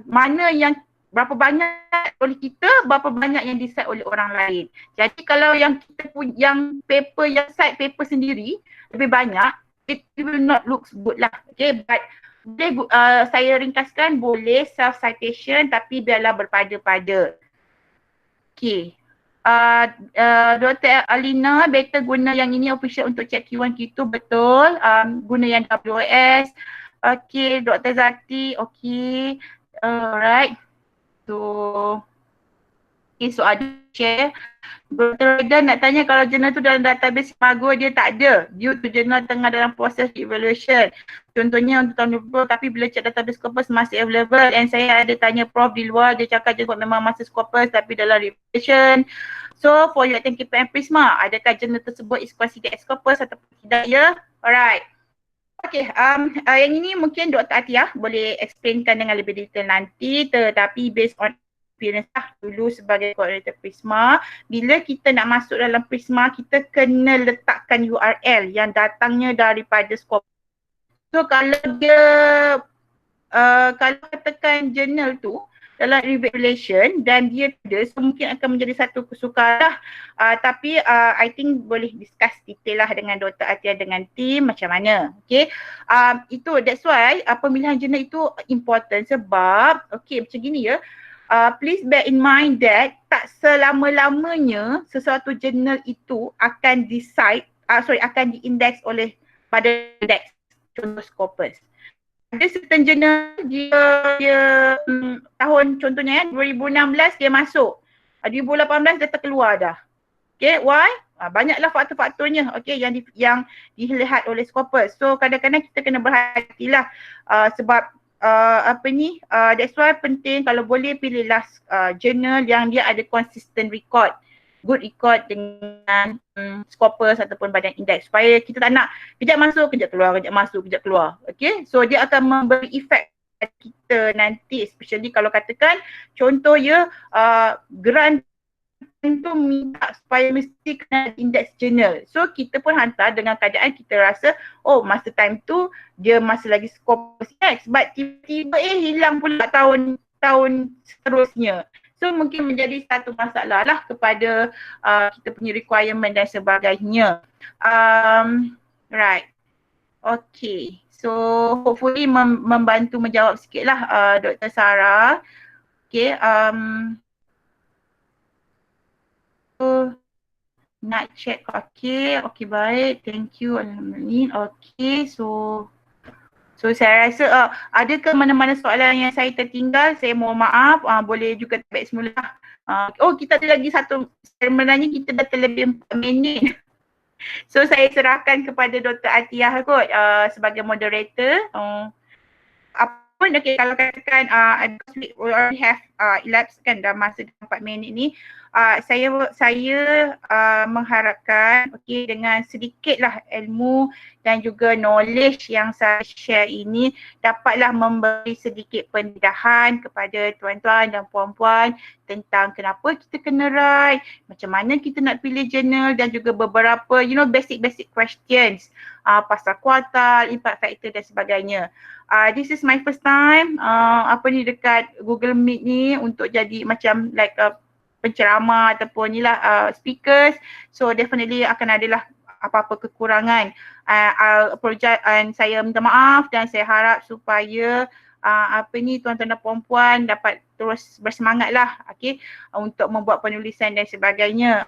Mana yang berapa banyak oleh kita, berapa banyak yang di-cite oleh orang lain. Jadi kalau yang kita punya, yang paper, yang cite paper sendiri lebih banyak, it will not look good lah. Okay, but boleh saya ringkaskan, boleh self-citation tapi biarlah berpada-pada. Okay. Dr. Alina, better guna yang ini official untuk check Q1 Q2, betul. Guna yang WOS. Okay, Dr. Zati, okay. Alright. So, okay, so ada share. Dr. Redan nak tanya kalau jurnal tu dalam database Mago dia tak ada due to jurnal tengah dalam proses evaluation. Contohnya untuk tahun 20 tapi bila cek database Scopus masih available and saya ada tanya Prof di luar, dia cakap jenggot memang masih Scopus tapi dalam revision. So for your KPM Prisma, adakah jurnal tersebut is considered as Scopus atau tidak ya? Alright. Okay, yang ini mungkin Dr. Atiyah boleh explainkan dengan lebih detail nanti, tetapi based on experience dulu sebagai koordinator Prisma, bila kita nak masuk dalam Prisma, kita kena letakkan URL yang datangnya daripada Scopus. So kalau dia, kalau katakan journal tu dalam evaluation dan dia ada, so mungkin akan menjadi satu kesukaran. Tapi I think boleh discuss detail lah dengan Dr. Atiyah dengan team macam mana. Okay, that's why pemilihan jurnal itu important sebab, okay macam gini ya, please bear in mind that tak selama-lamanya sesuatu jurnal itu akan akan diindeks oleh badan indeks, contoh Scopus. Ada certain jurnal dia tahun contohnya 2016 dia masuk, 2018 dia terkeluar dah. Okay, why? Banyaklah faktor-faktornya, okay, yang dilihat oleh Scopus. So kadang-kadang kita kena berhati-hatilah sebab that's why penting kalau boleh pilihlah jurnal yang dia ada consistent record, good record dengan Scopus ataupun badan indeks supaya kita tak nak kejap masuk, kejap keluar, kejap masuk, kejap keluar. Okay, so dia akan memberi efek kita nanti, especially kalau katakan contoh ya, grant tu minta supaya mesti kena indeks jurnal. So kita pun hantar dengan keadaan kita rasa oh masa time tu dia masih lagi Scopus X, but tiba-tiba hilang pula tahun tahun seterusnya. So mungkin menjadi satu masalah lah kepada kita punya requirement dan sebagainya. Right. Okay. So hopefully membantu menjawab sikit lah Dr. Sarah. Okay. So nak check. Okay. Okay, baik. Thank you. Alhamdulillah. Okay. So saya rasa adakah mana-mana soalan yang saya tertinggal? Saya mohon maaf. Boleh juga back semula. Kita ada lagi satu, sebenarnya kita dah terlebih 4 minit. So saya serahkan kepada Dr. Atiyah kot sebagai moderator. Apa okay, kalau katakan we already have elapsed kan dalam masa 4 minit ni. Saya mengharapkan dengan sedikitlah ilmu dan juga knowledge yang saya share ini dapatlah memberi sedikit pendedahan kepada tuan-tuan dan puan-puan tentang kenapa kita kena write, macam mana kita nak pilih jurnal dan juga beberapa basic questions pasal kuartal, impact factor dan sebagainya. This is my first time dekat Google Meet ni untuk jadi macam like penceramah ataupun speakers. So definitely akan adalah apa-apa kekurangan. I'll apologize and saya minta maaf dan saya harap supaya tuan-tuan dan puan-puan dapat terus bersemangat lah untuk membuat penulisan dan sebagainya.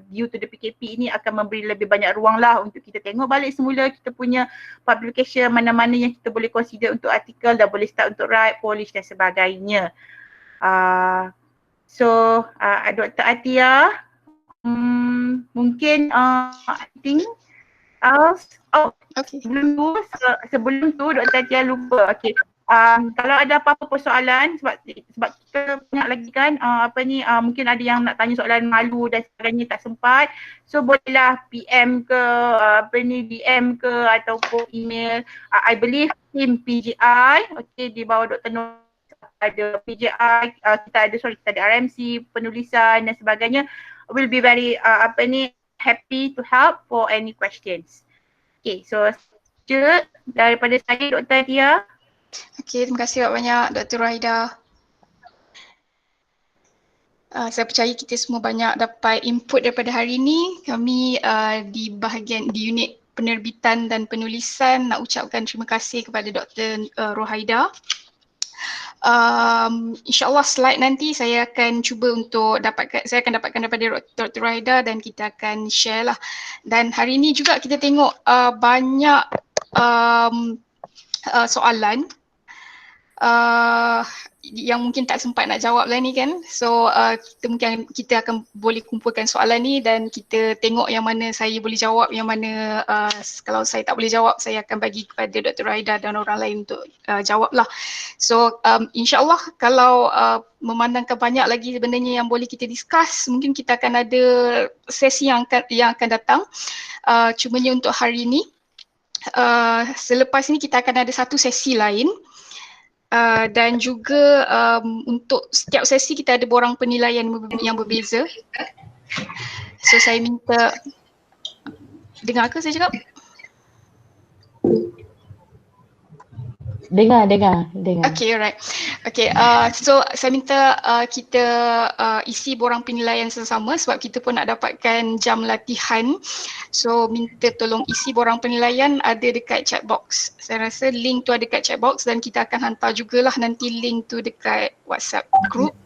Due to the PKP ini akan memberi lebih banyak ruang lah untuk kita tengok balik semula kita punya publication, mana-mana yang kita boleh consider untuk artikel, dah boleh start untuk write, polish dan sebagainya. Dr. Atiyah, mungkin I think else. Okay. Sebelum tu Dr. Atiyah lupa. Okay. Kalau ada apa-apa persoalan sebab kita banyak lagi kan mungkin ada yang nak tanya soalan malu dan sebagainya tak sempat. So bolehlah PM ke DM ke ataupun email. I believe team PGI di bawah Dr. Nur ada PGI, kita ada RMC, penulisan dan sebagainya, will be very happy to help for any questions. Okay, so daripada saya Dr. Atiyah. Okay, terima kasih banyak Dr. Rohaida. Saya percaya kita semua banyak dapat input daripada hari ini. Kami di unit penerbitan dan penulisan nak ucapkan terima kasih kepada Dr. Rohaida. InsyaAllah slide nanti saya akan cuba untuk saya akan dapatkan daripada Dr. Rohaida dan kita akan share lah. Dan hari ini juga kita tengok banyak soalan yang mungkin tak sempat nak jawab lah ni kan. So kita akan boleh kumpulkan soalan ni dan kita tengok yang mana saya boleh jawab, yang mana kalau saya tak boleh jawab saya akan bagi kepada Dr. Rohaida dan orang lain untuk jawab lah. So insyaAllah kalau memandangkan banyak lagi sebenarnya yang boleh kita discuss, mungkin kita akan ada sesi yang akan datang. Cumanya untuk hari ini selepas ini kita akan ada satu sesi lain. Dan juga untuk setiap sesi kita ada borang penilaian yang berbeza. So saya minta, dengar ke saya cakap? Dengar. Okay, alright. Okay, so saya minta kita isi borang penilaian sesama sebab kita pun nak dapatkan jam latihan. So minta tolong isi borang penilaian, ada dekat chat box. Saya rasa link tu ada dekat chat box dan kita akan hantar jugalah nanti link tu dekat WhatsApp group.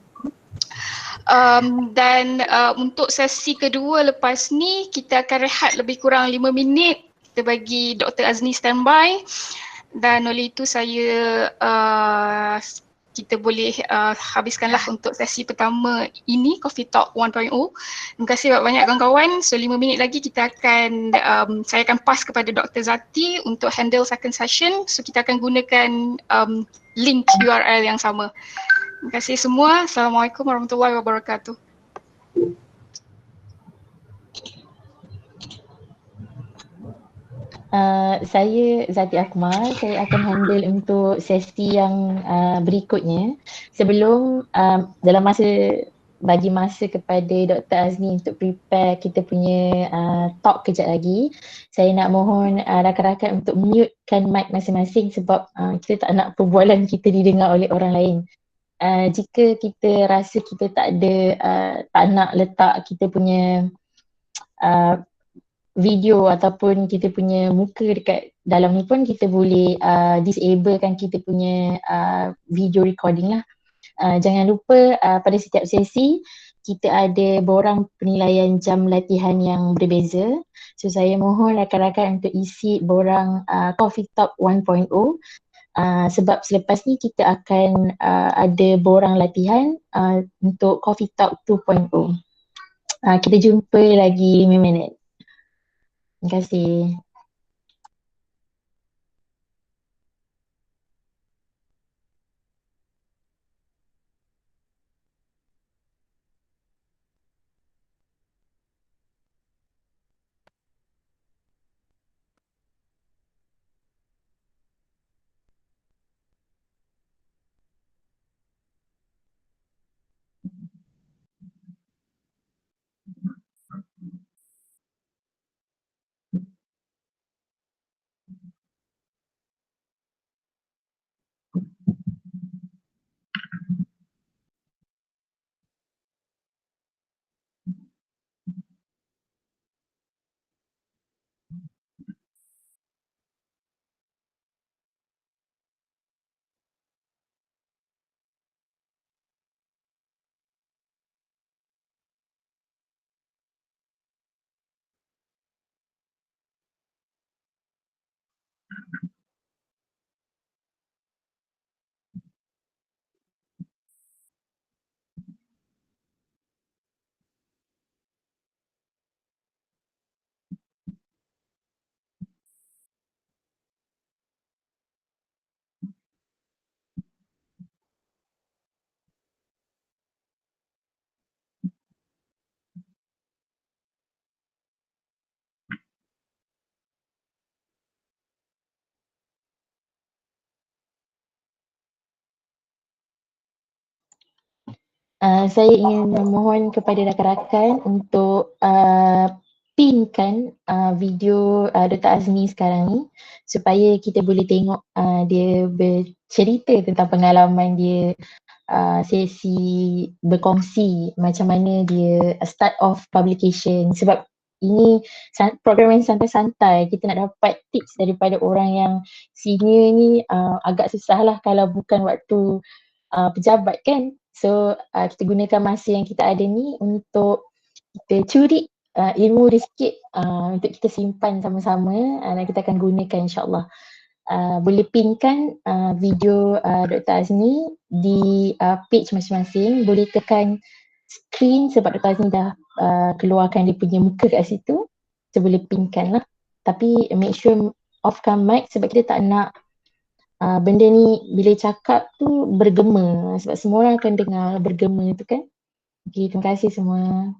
Dan untuk sesi kedua lepas ni kita akan rehat lebih kurang 5 minit. Kita bagi Dr. Azni standby. Dan oleh itu kita boleh habiskanlah untuk sesi pertama ini, Coffee Talk 1.0. Terima kasih banyak kawan-kawan. So 5 minit lagi kita akan, saya akan pass kepada Dr. Zati untuk handle second session. So kita akan gunakan link URL yang sama. Terima kasih semua. Assalamualaikum warahmatullahi wabarakatuh. Saya Zati Akmal, saya akan handle untuk sesi yang berikutnya. Sebelum dalam masa bagi masa kepada Dr. Azni untuk prepare kita punya talk kejap lagi. Saya nak mohon rakan-rakan untuk mutekan mic masing-masing sebab kita tak nak perbualan kita didengar oleh orang lain. Jika kita rasa kita tak ada, tak nak letak kita punya video ataupun kita punya muka dekat dalam ni pun, kita boleh disablekan kita punya video recording lah. Jangan lupa pada setiap sesi kita ada borang penilaian jam latihan yang berbeza. So saya mohon rakan-rakan untuk isi borang Coffee Talk 1.0 sebab selepas ni kita akan ada borang latihan untuk Coffee Talk 2.0. Kita jumpa lagi 5 minit. Terima kasih. Saya ingin memohon kepada rakan-rakan untuk pinkan video Dr. Azmi sekarang ni supaya kita boleh tengok dia bercerita tentang pengalaman dia, sesi berkongsi macam mana dia start off publication, sebab ini program yang santai-santai. Kita nak dapat tips daripada orang yang senior ni agak susah lah kalau bukan waktu pejabat kan. So kita gunakan masa yang kita ada ni untuk kita curi ilmu dia sikit untuk kita simpan sama-sama dan kita akan gunakan insyaAllah. Boleh pinkan video Dr. Azni di page masing-masing. Boleh tekan screen sebab Dr. Azni dah keluarkan dia punya muka kat situ. So boleh pinkan lah. Tapi make sure offkan mic sebab kita tak nak benda ni bila cakap tu bergema sebab semua orang akan dengar bergema tu kan. Okay, terima kasih semua.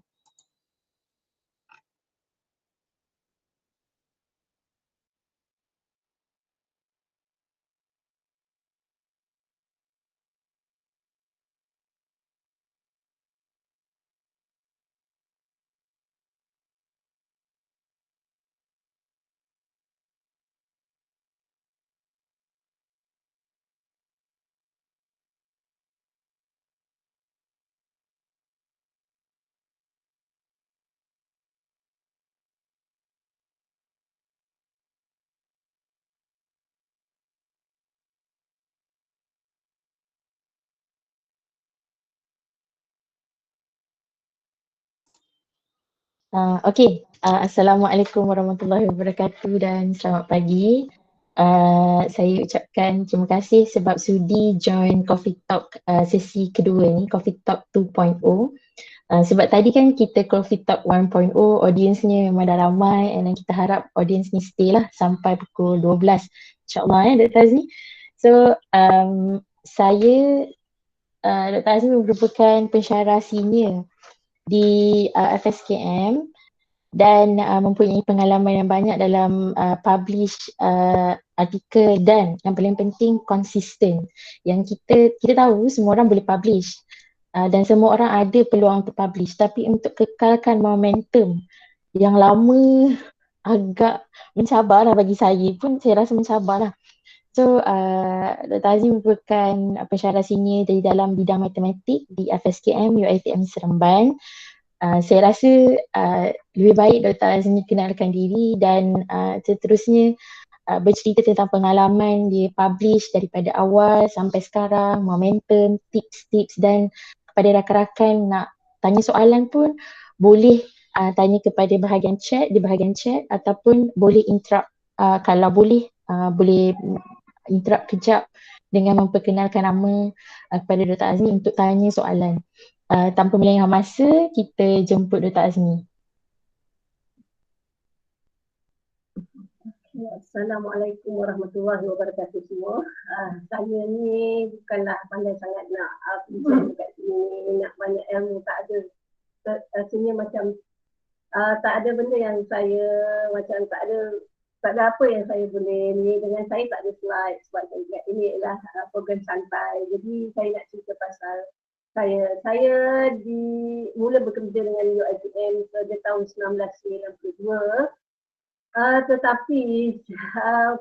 Okay, Assalamualaikum warahmatullahi wabarakatuh dan selamat pagi. Saya ucapkan terima kasih sebab sudi join Coffee Talk sesi kedua ni, Coffee Talk 2.0. Sebab tadi kan kita Coffee Talk 1.0, audiensnya memang dah ramai dan kita harap audiens ni stay lah sampai pukul 12 insyaAllah ya Dr. Azni. So saya Dr. Azni merupakan pensyarah senior di FSKM dan mempunyai pengalaman yang banyak dalam publish artikel dan yang paling penting konsisten. Yang kita tahu semua orang boleh publish dan semua orang ada peluang untuk publish, tapi untuk kekalkan momentum yang lama agak mencabar lah bagi saya pun, saya rasa mencabar lah. So, Dr. Azmi merupakan pensyarah senior di dalam bidang matematik di FSKM UiTM Seremban. Saya rasa lebih baik Dr. Azmi kenalkan diri dan seterusnya bercerita tentang pengalaman dia publish daripada awal sampai sekarang, momentum, tips-tips, dan kepada rakan-rakan nak tanya soalan pun boleh tanya kepada bahagian chat, di bahagian chat, ataupun boleh interrupt kalau boleh interrupt kejap dengan memperkenalkan nama kepada Dr. Azmi untuk tanya soalan. Tanpa melengah masa, kita jemput Dr. Azmi. Assalamualaikum warahmatullahi wabarakatuh semua. Saya ni bukanlah pandai sangat nak bincang dekat sini, nak banyak ilmu, tak ada. Rasanya macam tak ada benda yang saya macam tak ada apa yang saya boleh ni, dengan saya tak ada slide sebab saya ingat ini adalah program santai. Jadi saya nak cerita pasal saya mula bekerja dengan UiTM pada tahun 1992. Tetapi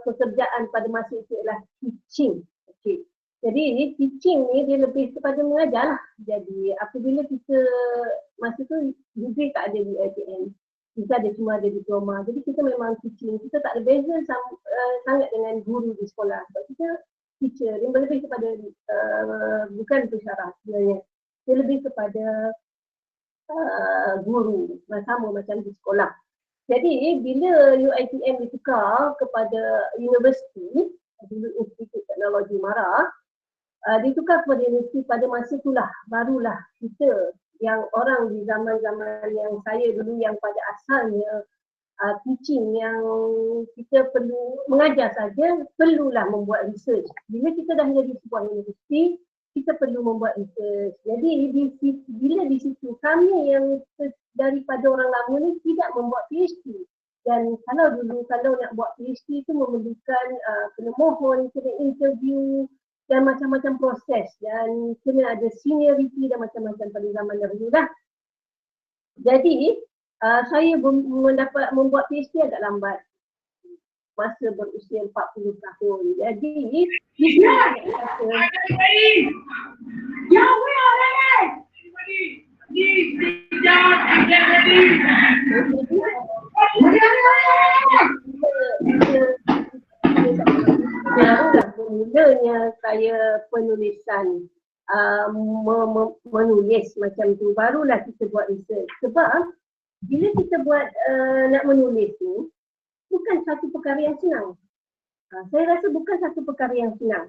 pekerjaan pada masa itu adalah teaching. Okay. Jadi teaching ni dia lebih kepada mengajar lah. Jadi apabila kita masa tu degree tak ada di UiTM, kita cuma ada diploma. Jadi kita memang teaching. Kita tak ada beza sangat dengan guru di sekolah. Sebab kita teacher, dia lebih kepada bukan pensyarah sebenarnya. Dia lebih kepada guru, sama macam di sekolah. Jadi bila UiTM ditukar kepada universiti, dulu Institut Teknologi Mara, ditukar kepada universiti pada masa itulah barulah kita yang orang di zaman-zaman yang saya dulu yang pada asalnya teaching yang kita perlu mengajar saja, perlulah membuat research. Bila kita dah menjadi sebuah universiti, kita perlu membuat research. Jadi bila di situ kami yang daripada orang lama ni tidak membuat PhD. Dan kalau nak buat PhD itu memerlukan kena mohon, kena interview dan macam-macam proses, dan kena ada seniority dan macam-macam pada zaman dahulu dah. Jadi saya membuat PhD agak lambat. Masa berusia 40 tahun. Jadi mulanya saya penulisan menulis macam tu, barulah kita buat research. Sebab bila kita buat nak menulis tu bukan satu perkara yang senang. Saya rasa bukan satu perkara yang senang.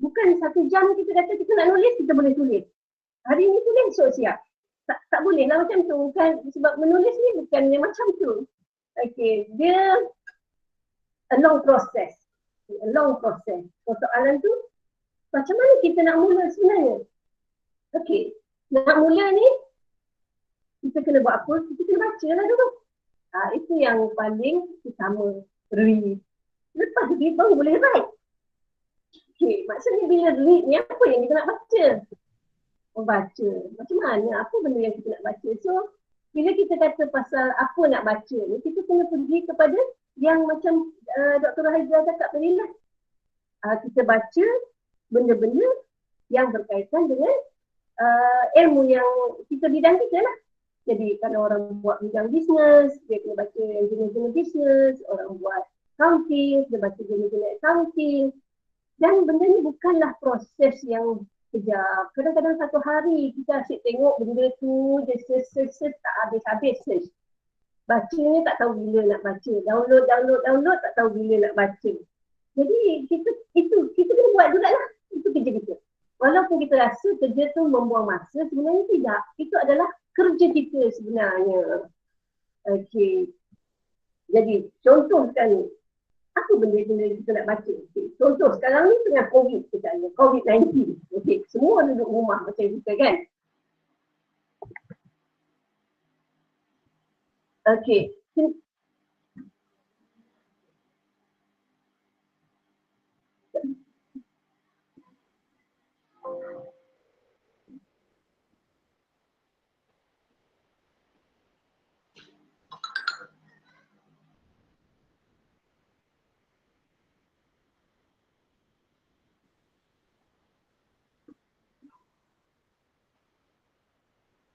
Bukan 1 jam kita kata kita nak nulis, kita boleh tulis. Hari ni tulis, esok siap. Tak boleh lah macam tu kan, sebab menulis ni bukan macam tu. Okay, dia a long process. Persoalan tu, macam mana kita nak mula sebenarnya? Okay, nak mula ni, kita kena buat apa? Kita kena baca lah dulu. Itu yang paling utama, read. Lepas tu baru boleh write. Okay, maksudnya bila read ni apa yang kita nak baca? Membaca. Macam mana? Apa benda yang kita nak baca? So, bila kita kata pasal apa nak baca ni, kita kena pergi kepada yang macam Dr. Haizah cakap tadi lah. Kita baca benda-benda yang berkaitan dengan ilmu yang kita bidang kita lah. Jadi kalau orang buat bidang bisnes, dia kena baca yang jenis-jenis bisnes. Orang buat accounting, dia baca jenis-jenis accounting. Dan benda ni bukanlah proses yang kejap. Kadang-kadang satu hari kita asyik tengok benda tu, dia search tak habis-habis search. Bacanya tak tahu bila nak baca. Download tak tahu bila nak baca. Jadi kita kena buat jugalah. Itu kerja kita. Walaupun kita rasa kerja tu membuang masa, sebenarnya tidak. Itu adalah kerja kita sebenarnya. Okey. Jadi contoh sekarang ni, apa benda-benda kita nak baca? Okay. Contoh sekarang ni tengah COVID misalnya, COVID-19. Okey, semua duduk rumah macam kita kan. Okey.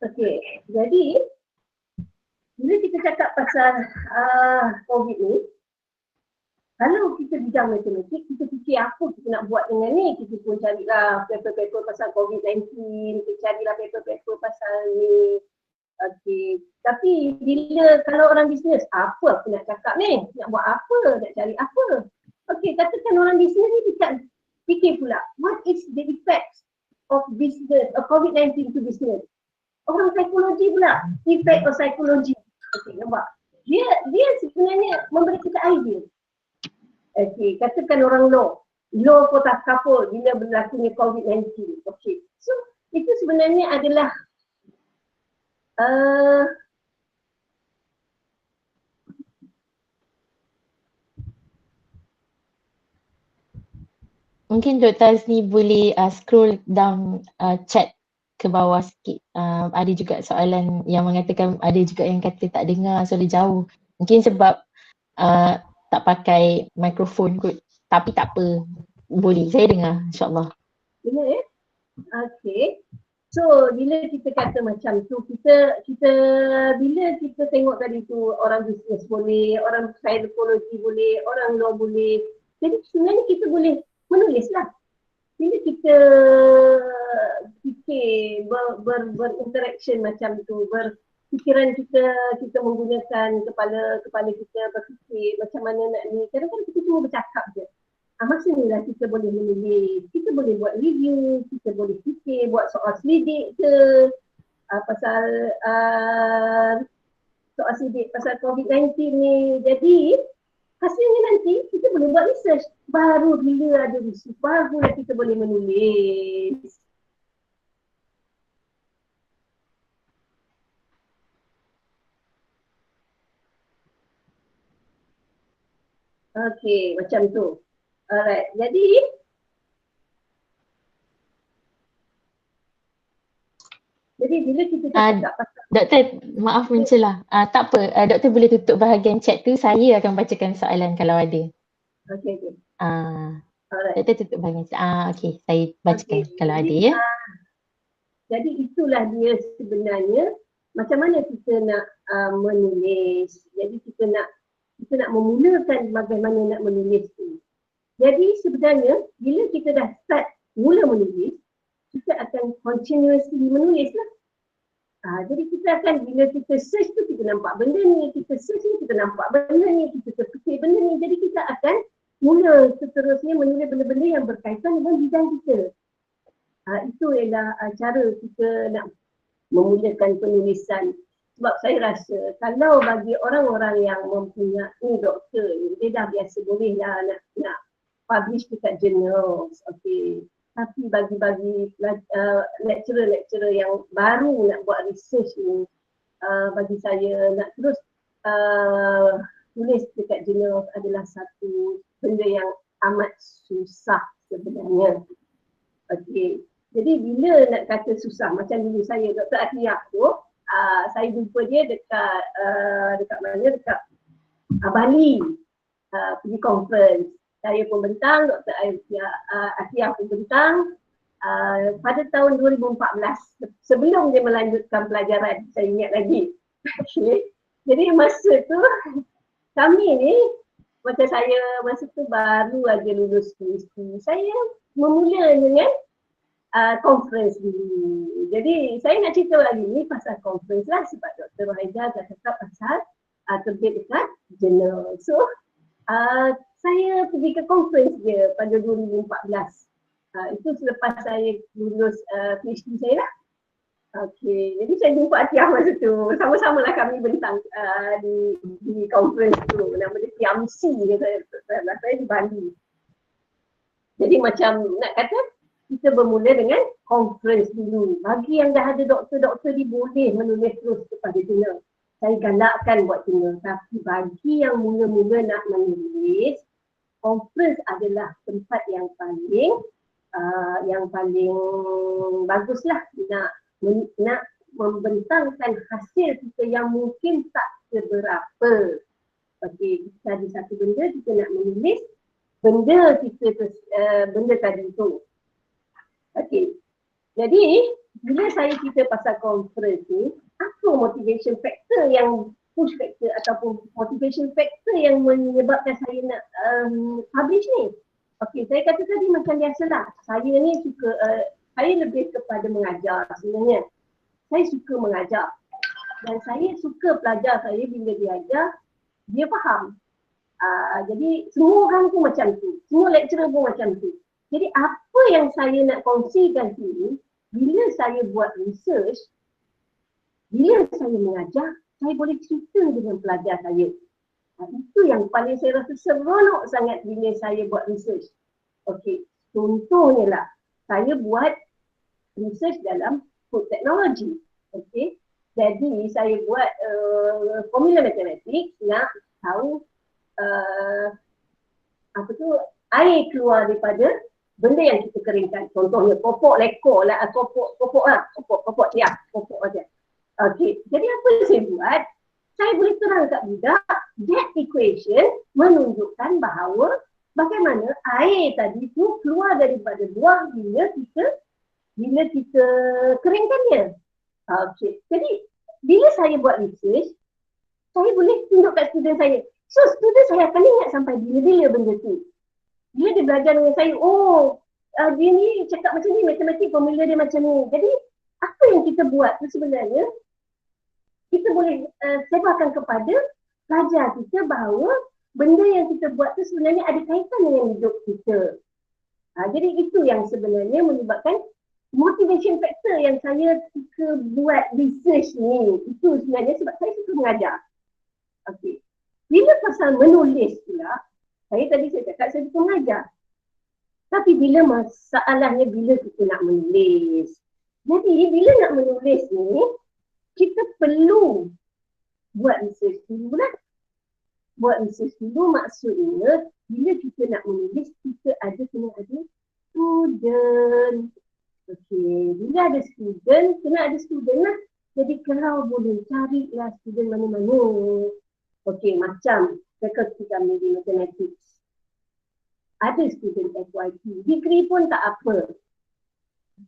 Okey, jadi bila kita cakap pasal COVID ni, kalau kita bidang matematik, kita fikir apa kita nak buat dengan ni. Kita pun carilah paper-paper pasal COVID-19, kita carilah paper-paper pasal ni. Okey, tapi bila kalau orang bisnes, apa aku nak cakap ni? Nak buat apa? Nak cari apa? Okey, katakan orang bisnes ni fikir pula, what is the effects of business, of COVID-19 to business? Orang psikologi pula, effect of psychology. Okey, nampak? Dia sebenarnya memberi kita idea. Okey, katakan orang law couple bila berlakunya COVID-19. Okey, so itu sebenarnya adalah Mungkin Dr. Azni boleh scroll down chat ke bawah sikit. Ada juga soalan yang mengatakan ada juga yang kata tak dengar suara jauh. Mungkin sebab tak pakai mikrofon kot. Tapi tak apa. Boleh. Saya dengar insyaAllah. Dengar ya? Okey. So bila kita kata macam tu, kita bila kita tengok tadi tu orang bisnes boleh, orang psikologi boleh, orang law boleh. Jadi sebenarnya kita boleh menulislah. Bila kita fikir berinteraction macam tu, berfikiran kita menggunakan kepala kita berfikir macam mana nak ni. Kadang-kadang kita cuma bercakap je. Masa ni lah kita boleh menulis, kita boleh buat review, kita boleh fikir, buat soal selidik ke pasal soal selidik pasal COVID-19 ni. Jadi hasilnya nanti kita boleh buat research. Baru bila ada research, barulah kita boleh menulis. Okey, macam tu. Alright, jadi bila kita cakap pasal Doktor, maaf mencelah. Tak apa, doktor boleh tutup bahagian chat tu, saya akan bacakan soalan kalau ada. okey. Alright. Doktor tutup bahagian chat. Okey, saya bacakan kalau ada ya. Jadi itulah dia sebenarnya macam mana kita nak menulis. Jadi kita nak memulakan bagaimana nak menulis tu. Jadi sebenarnya bila kita dah start mula menulis, kita akan continuously menulis lah. Jadi kita akan bila kita search tu kita nampak benda ni, kita search ni kita nampak benda ni, kita terfikir benda ni. Jadi kita akan mula seterusnya menulis benda-benda yang berkaitan dengan bidang kita. Itu ialah cara kita nak memulakan penulisan. Sebab saya rasa kalau bagi orang-orang yang mempunyai doktor ni, dia dah biasa boleh lah nak publish dekat journals, okey. Tapi bagi lecturer yang baru nak buat research ni, bagi saya nak terus tulis dekat journals adalah satu benda yang amat susah sebenarnya. Okey. Jadi bila nak kata susah, macam dulu saya Dr. Atiyah tu, saya jumpa dia dekat mana? Dekat Bali, pergi conference. Saya pun bentang, Dr. Atiyah pun bentang pada tahun 2014 sebelum dia melanjutkan pelajaran, saya ingat lagi. Okay. Jadi masa tu kami ni, macam saya masa tu baru aja lulus PhD, saya memula dengan conference dulu. Jadi saya nak cerita lagi ni pasal conference lah sebab Dr. Rohaida dah cakap pasal terbit dekat journal. So saya pergi ke conference dia pada 2014. Itu selepas saya lulus PhD saya lah. Okey, jadi saya jumpa Atiyah masa tu. Sama-sama lah kami bentang di conference tu. Nama dia PMC, saya di Bali. Jadi macam nak kata, kita bermula dengan conference dulu. Bagi yang dah ada doktor-doktor ni boleh menulis terus kepada jurnal. Saya galakkan buat jurnal. Tapi bagi yang mula-mula nak menulis, conference adalah tempat yang paling baguslah nak membentangkan hasil kita yang mungkin tak seberapa. Okey, kita ada satu benda, kita nak menulis benda tadi tu. Okey, jadi bila saya cerita pasal conference ni, apa motivation factor yang push factor ataupun motivation factor yang menyebabkan saya nak publish ni? Okey, saya kata tadi macam biasalah. Saya ni suka, saya lebih kepada mengajar sebenarnya. Saya suka mengajar. Dan saya suka pelajar saya bila dia ajar, dia faham. Jadi semua orang pun macam tu. Semua lecturer pun macam tu. Jadi apa yang saya nak kongsikan sini, bila saya buat research, bila saya mengajar, saya boleh cerita dengan pelajar saya. Itu yang paling saya rasa seronok sangat bila saya buat research. Okey, contohnya lah, saya buat research dalam food technology. Okey, jadi saya buat formula matematik nak tahu apa tu, air keluar daripada benda yang kita keringkan. Contohnya popok lekor lah, popok ya, popok aja. Okey, jadi apa saya buat? Saya boleh terang kat budak, that equation menunjukkan bahawa bagaimana air tadi tu keluar daripada buah bila kita keringkannya. Okey, jadi bila saya buat research, saya boleh tunjuk kat student saya. So student saya akan ingat sampai bila-bila benda tu. Bila dia belajar dengan saya, dia ni cakap macam ni, matematik formula dia macam ni. Jadi apa yang kita buat tu sebenarnya, kita boleh sebarkan kepada pelajar kita bahawa benda yang kita buat tu sebenarnya ada kaitan dengan hidup kita. Jadi itu yang sebenarnya menyebabkan motivation factor yang saya suka buat research ni. Itu sebenarnya sebab saya suka mengajar. Okey. Bila pasal menulis pula, saya cakap saya suka mengajar. Tapi bila masalahnya bila kita nak menulis. Jadi bila nak menulis ni, kita perlu buat research dulu lah. Buat research dulu maksudnya bila kita nak menulis, kita kena ada student. Okey, bila ada student, kena ada student lah. Jadi kalau boleh carilah student mana-mana. Okey, macam faculty kami di mathematics. Ada student FYP, degree pun tak apa.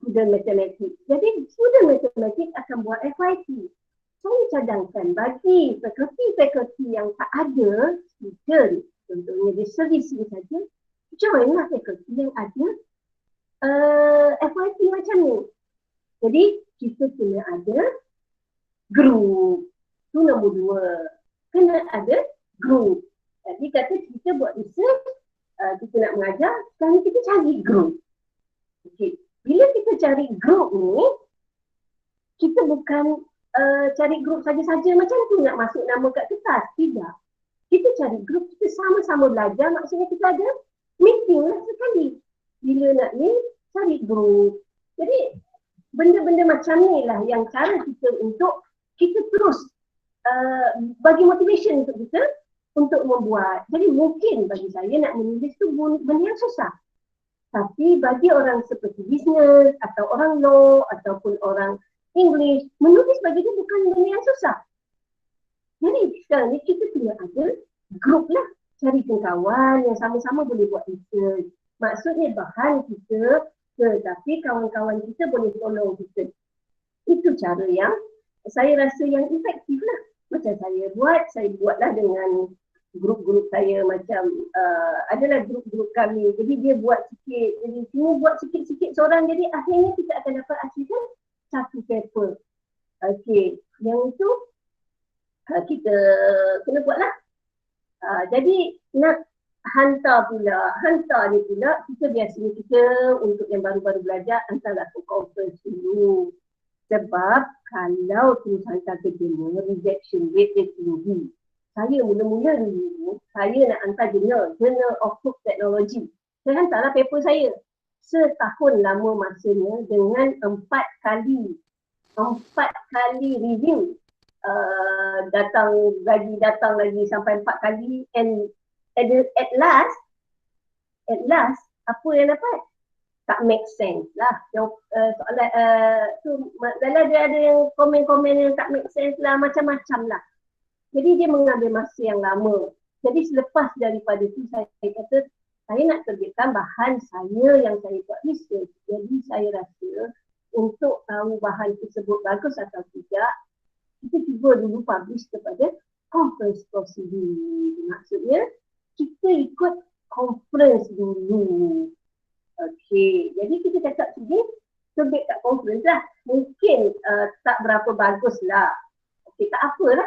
Student mathematics. Jadi student mathematics akan buat FYP. Saya cadangkan bagi fakulti-fakulti yang tak ada student, contohnya di servicing saja, joinlah fakulti yang ada FYP macam ni. Jadi kita kena ada group. Itu nombor 2. Kena ada group. Jadi kata kita buat research, kita nak mengajar, sekarang kita cari group. Okey. Bila kita cari group ni, kita bukan cari group saja-saja macam tu nak masuk nama kat kertas. Tidak. Kita cari group, kita sama-sama belajar, maksudnya kita ada meeting lah sekali. Bila nak ni, cari group. Jadi benda-benda macam ni lah yang cara kita untuk kita terus bagi motivation untuk kita untuk membuat. Jadi mungkin bagi saya nak menulis tu benda yang susah. Tapi bagi orang seperti business atau orang law ataupun orang English, menulis bagi dia bukan benda yang susah. Jadi sekarang ni kita kena ada group lah. Carikan kawan yang sama-sama boleh buat research. Maksudnya bahan kita, tetapi kawan-kawan kita boleh follow kita. Itu cara yang saya rasa yang efektif lah. Macam saya buatlah dengan grup-grup saya macam adalah grup-grup kami. Jadi dia buat sikit, jadi semua buat sikit-sikit seorang, jadi akhirnya kita akan dapat hasilkan satu paper. Okey, yang itu kita kena buatlah. Jadi nak hantar ni pula, kita biasanya untuk yang baru-baru belajar hantarlah ke conference dulu. Sebab kalau terus hantar ke jurnal, rejection rate dia tinggi. Saya mula-mula dulu, saya nak hantar Journal of Food Technology. Saya hantarlah paper saya. Setahun lama masanya dengan 4 kali review. Datang lagi sampai 4 kali, and at last apa yang dapat? Tak make sense lah. Soalan tu dalam dia ada yang komen-komen yang tak make sense lah, macam-macam lah. Jadi dia mengambil masa yang lama. Jadi selepas daripada itu saya kata saya nak terbitkan bahan saya yang saya buat research. Jadi saya rasa untuk tahu bahan tersebut bagus atau tidak, kita cuba dulu publish kepada conference proceeding. Maksudnya, kita ikut conference dulu. Okey, jadi kita cakap sini, submit kat conference lah. Mungkin tak berapa bagus lah. Okey, tak apalah.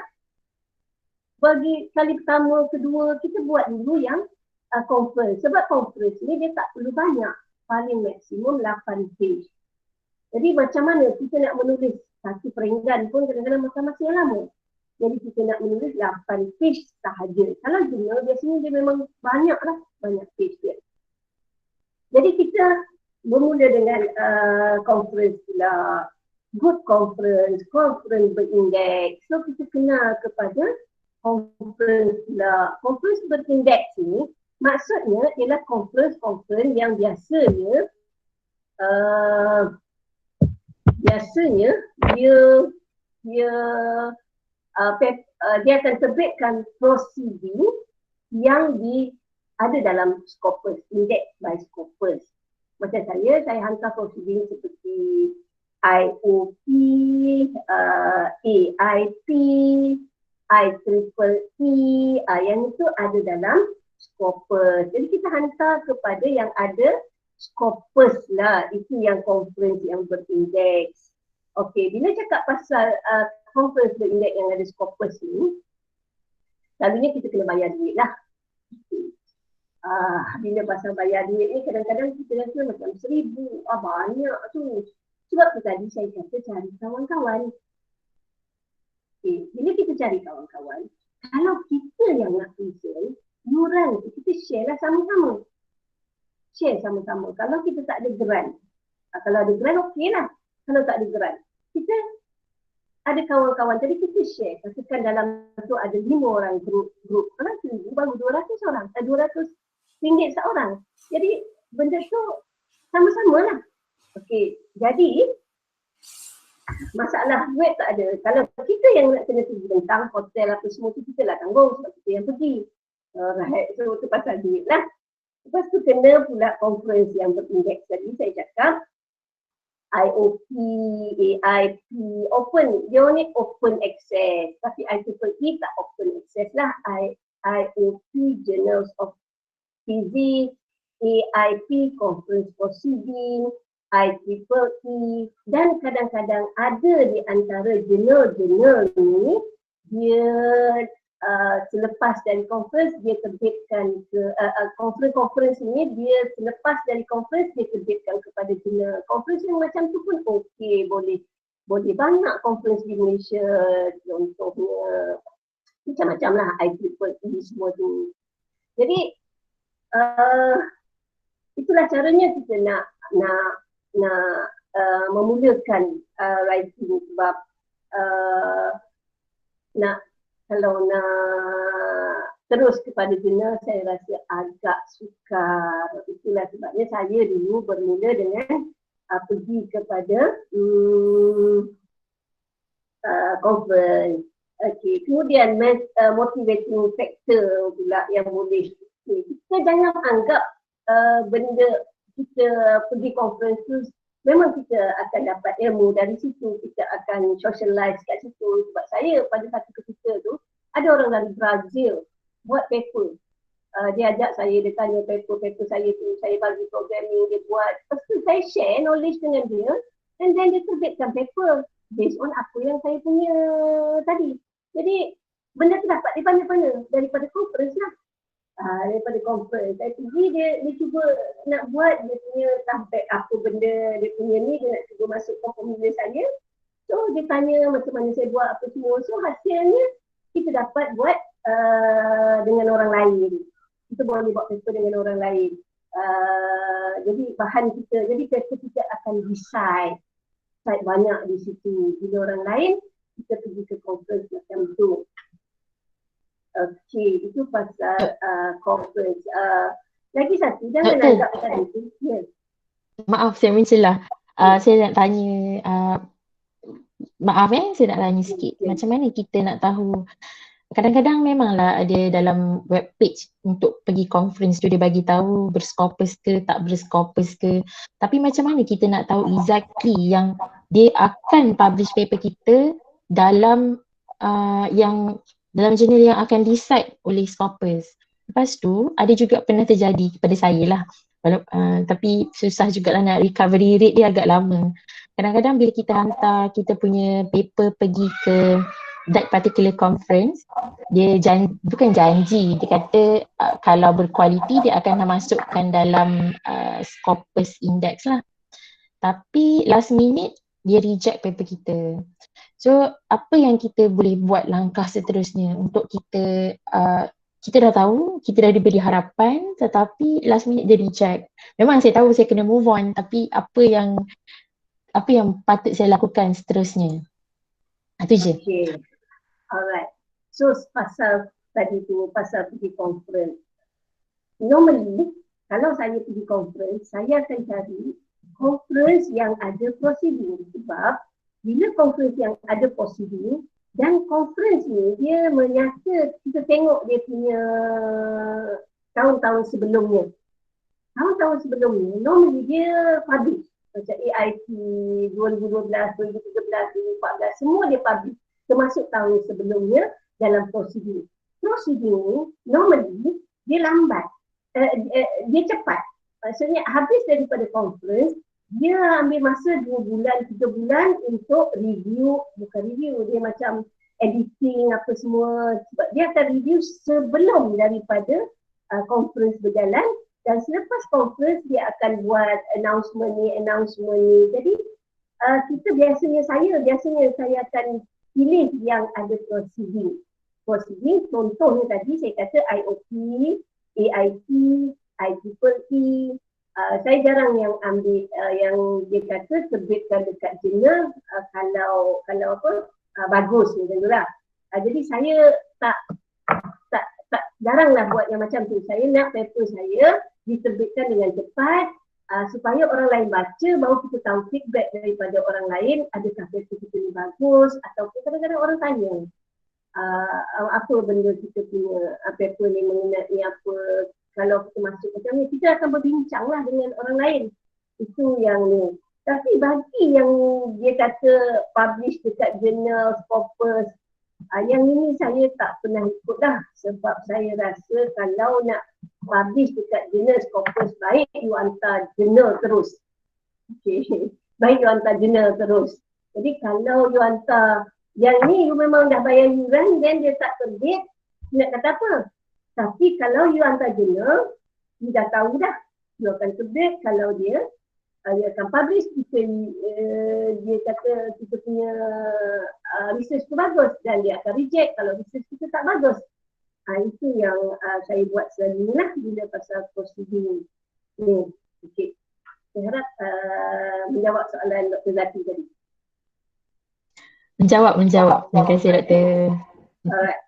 Bagi kali pertama, kedua, kita buat dulu yang conference. Sebab conference ni dia tak perlu banyak. Paling maksimum 8 page. Jadi macam mana kita nak menulis satu peringgan pun kadang-kadang makan masa yang lama. Jadi kita nak menulis 8 page sahaja. Kalau jurnal biasanya dia memang banyak lah. Banyak page dia. Jadi kita bermula dengan conference pula. Good conference, conference berindeks. So kita kenal kepada conference pula. Conference berindeks ni maksudnya ialah conference yang biasanya dia akan terbitkan proceeding yang ada dalam Scopus, index by Scopus. Macam saya hantar proceeding seperti IOP, AIP, IEEE, yang itu ada dalam Scopus. Jadi kita hantar kepada yang ada Scopus lah, itu yang conference yang berindeks. Okey, bila cakap pasal conference berindeks yang ada Scopus ni, selalunya kita kena bayar duit lah. Bila pasal bayar duit ni kadang-kadang kita rasa macam 1,000, banyak tu. Sebab tu tadi saya kata cari kawan-kawan. Okay. Bila kita cari kawan-kawan, kalau kita yang nak present, yuran kita share lah sama-sama. Share sama-sama. Kalau kita tak ada grant, kalau ada grant okey lah. Kalau tak ada grant, kita ada kawan-kawan, jadi kita share. Katakan dalam tu ada 5 orang grup. Kalau 1,000 baru 200 orang, 200 ringgit seorang. Jadi benda tu sama-sama lah. Okey, jadi masalah duit tak ada. Kalau kita yang nak kena pergi tentang hotel apa semua tu, kita lah tanggung sebab kita yang pergi. Right, so tu pasal duit lah. Lepas tu kena pula conference yang berindeks tadi saya cakap. IOP, AIP, open. Dia ni open access. Tapi IEEE tak open access lah. IOP, Journals of Physics, AIP, Conference Proceeding, IEEE, dan kadang-kadang ada di antara jurnal-jurnal ni, dia selepas dari conference dia terbitkan ke conference ni, dia selepas dari conference dia terbitkan kepada jurnal. Conference yang macam tu pun okey, boleh banyak conference di Malaysia, contohnya macam-macam lah, IEEE semua tu. Jadi itulah caranya kita nak memulakan writing, sebab kalau nak terus kepada jurnal saya rasa agak sukar. Itulah sebabnya saya dulu bermula dengan pergi kepada conference. Okay. Kemudian motivating factor pula yang boleh. Kita jangan anggap benda kita pergi conference tu memang kita akan dapat ilmu dari situ, kita akan socialize kat situ. Sebab saya pada satu ketika tu ada orang dari Brazil buat paper. Dia ajak saya, dia tanya paper saya tu, saya bagi programming dia buat. Lepas tu saya share knowledge dengan dia, and then dia terbitkan paper based on apa yang saya punya tadi. Jadi benda tu dapat di mana-mana daripada conference lah. Daripada conference saya pergi, dia cuba nak buat dia punya sampai apa benda dia punya ni, dia nak cuba masukkan formula saya. So dia tanya macam mana saya buat apa semua. So hasilnya kita dapat buat dengan orang lain. Kita boleh buat paper dengan orang lain. Jadi bahan kita, jadi paper kita akan decide banyak di situ. Bila orang lain kita pergi ke conference macam tu. Okey, itu pasal conference. Lagi satu, jangan anggap tadi tu. Yes. Maaf saya mencelah. Saya nak tanya, maaf saya nak tanya sikit. Macam mana kita nak tahu kadang-kadang memanglah ada dalam web page untuk pergi conference tu dia bagi tahu berskopus ke tak berskopus ke, tapi macam mana kita nak tahu exactly yang dia akan publish paper kita dalam yang dalam jurnal yang akan decide oleh Scopus. Lepas tu ada juga pernah terjadi kepada saya lah. Tapi susah jugalah nak recovery rate dia agak lama. Kadang-kadang bila kita hantar kita punya paper pergi ke that particular conference, dia bukan janji, dia kata kalau berkualiti dia akan masukkan dalam Scopus index lah. Tapi last minute dia reject paper kita. So apa yang kita boleh buat langkah seterusnya untuk kita kita dah tahu, kita dah diberi harapan tetapi last minute dia reject. Memang saya tahu saya kena move on, tapi apa yang patut saya lakukan seterusnya? Itu je. Okay. Alright. So pasal tadi tu, pasal pergi conference. Normally, kalau saya pergi conference, saya akan cari conference yang ada prosedur. Sebab bila conference yang ada prosedur dan conference ni dia menyata kita tengok dia punya tahun-tahun sebelumnya. Tahun-tahun sebelumnya, normally dia publish. Macam AIT 2012, 2013, 2014, semua dia publish. Termasuk tahun sebelumnya dalam prosedur. Prosedur normally dia lambat, dia cepat. Maksudnya habis daripada conference, dia ambil masa 2 bulan, 3 bulan untuk review, bukan review, dia macam editing apa semua. Sebab dia akan review sebelum daripada conference berjalan, dan selepas conference dia akan buat announcement ni. Jadi kita biasanya saya akan pilih yang ada proceeding. Contohnya tadi saya kata IOP, AIT, IEEE. Saya jarang yang ambil yang dia kata terbitkan dekat jurnal kalau bagus macam tu lah. Jadi saya tak jaranglah buat yang macam tu. Saya nak paper saya diterbitkan dengan cepat supaya orang lain baca, baru kita tahu feedback daripada orang lain, adakah paper kita ni bagus, ataupun kadang-kadang orang tanya apa benda kita punya paper ni mengenai apa. Kalau kita masuk macam ni, kita akan berbincang lah dengan orang lain. Itu yang ni. Tapi bagi yang dia kata publish dekat jurnal, Scopus, yang ini saya tak pernah ikut dah. Sebab saya rasa kalau nak publish dekat jurnal Scopus, baik you hantar jurnal terus. Okay. Baik you hantar jurnal terus. Jadi kalau you hantar yang ni, you memang dah bayar yuran, then dia tak terbit, nak kata apa? Tapi kalau you hantar jurnal, you dah tahu dah, you akan terbit kalau dia akan publish, dia kata kita punya research tu bagus, dan dia akan reject kalau research kita tak bagus. Itu yang saya buat selalu lah bila pasal prosedur ni. Okay. Saya harap menjawab soalan Dr. Zati tadi. Menjawab. Terima kasih Dr. Alright.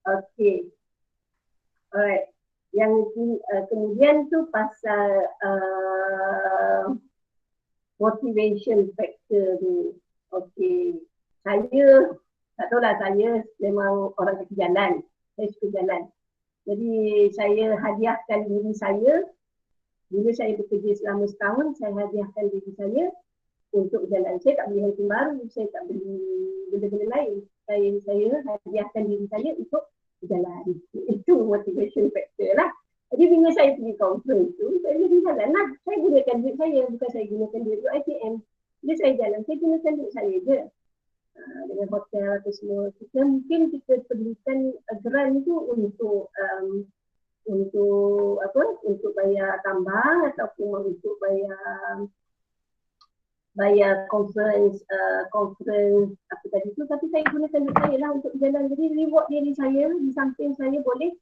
Okay. Alright. Yang kemudian tu pasal motivation factor tu. Okay. Saya tak tahulah, saya memang orang kaki jalan. Saya suka jalan. Jadi saya hadiahkan diri saya. Bila saya bekerja selama setahun, saya hadiahkan diri saya untuk jalan. Saya tak beli handphone baru, saya tak beli benda-benda lain. Saya hadiahkan diri saya untuk jalan. Itu motivation factor lah. Jadi bila saya pergi conference tu, saya jadi jalan lah. Saya gunakan duit saya, bukan saya gunakan duit ITM. Bila saya jalan, saya gunakan duit saya je. Dengan hotel atau semua. Mungkin kita perlukan grant tu untuk bayar tambang ataupun untuk bayar conference apa tadi tu, tapi saya gunakan duit saya lah untuk berjalan. Jadi reward diri saya, di samping saya boleh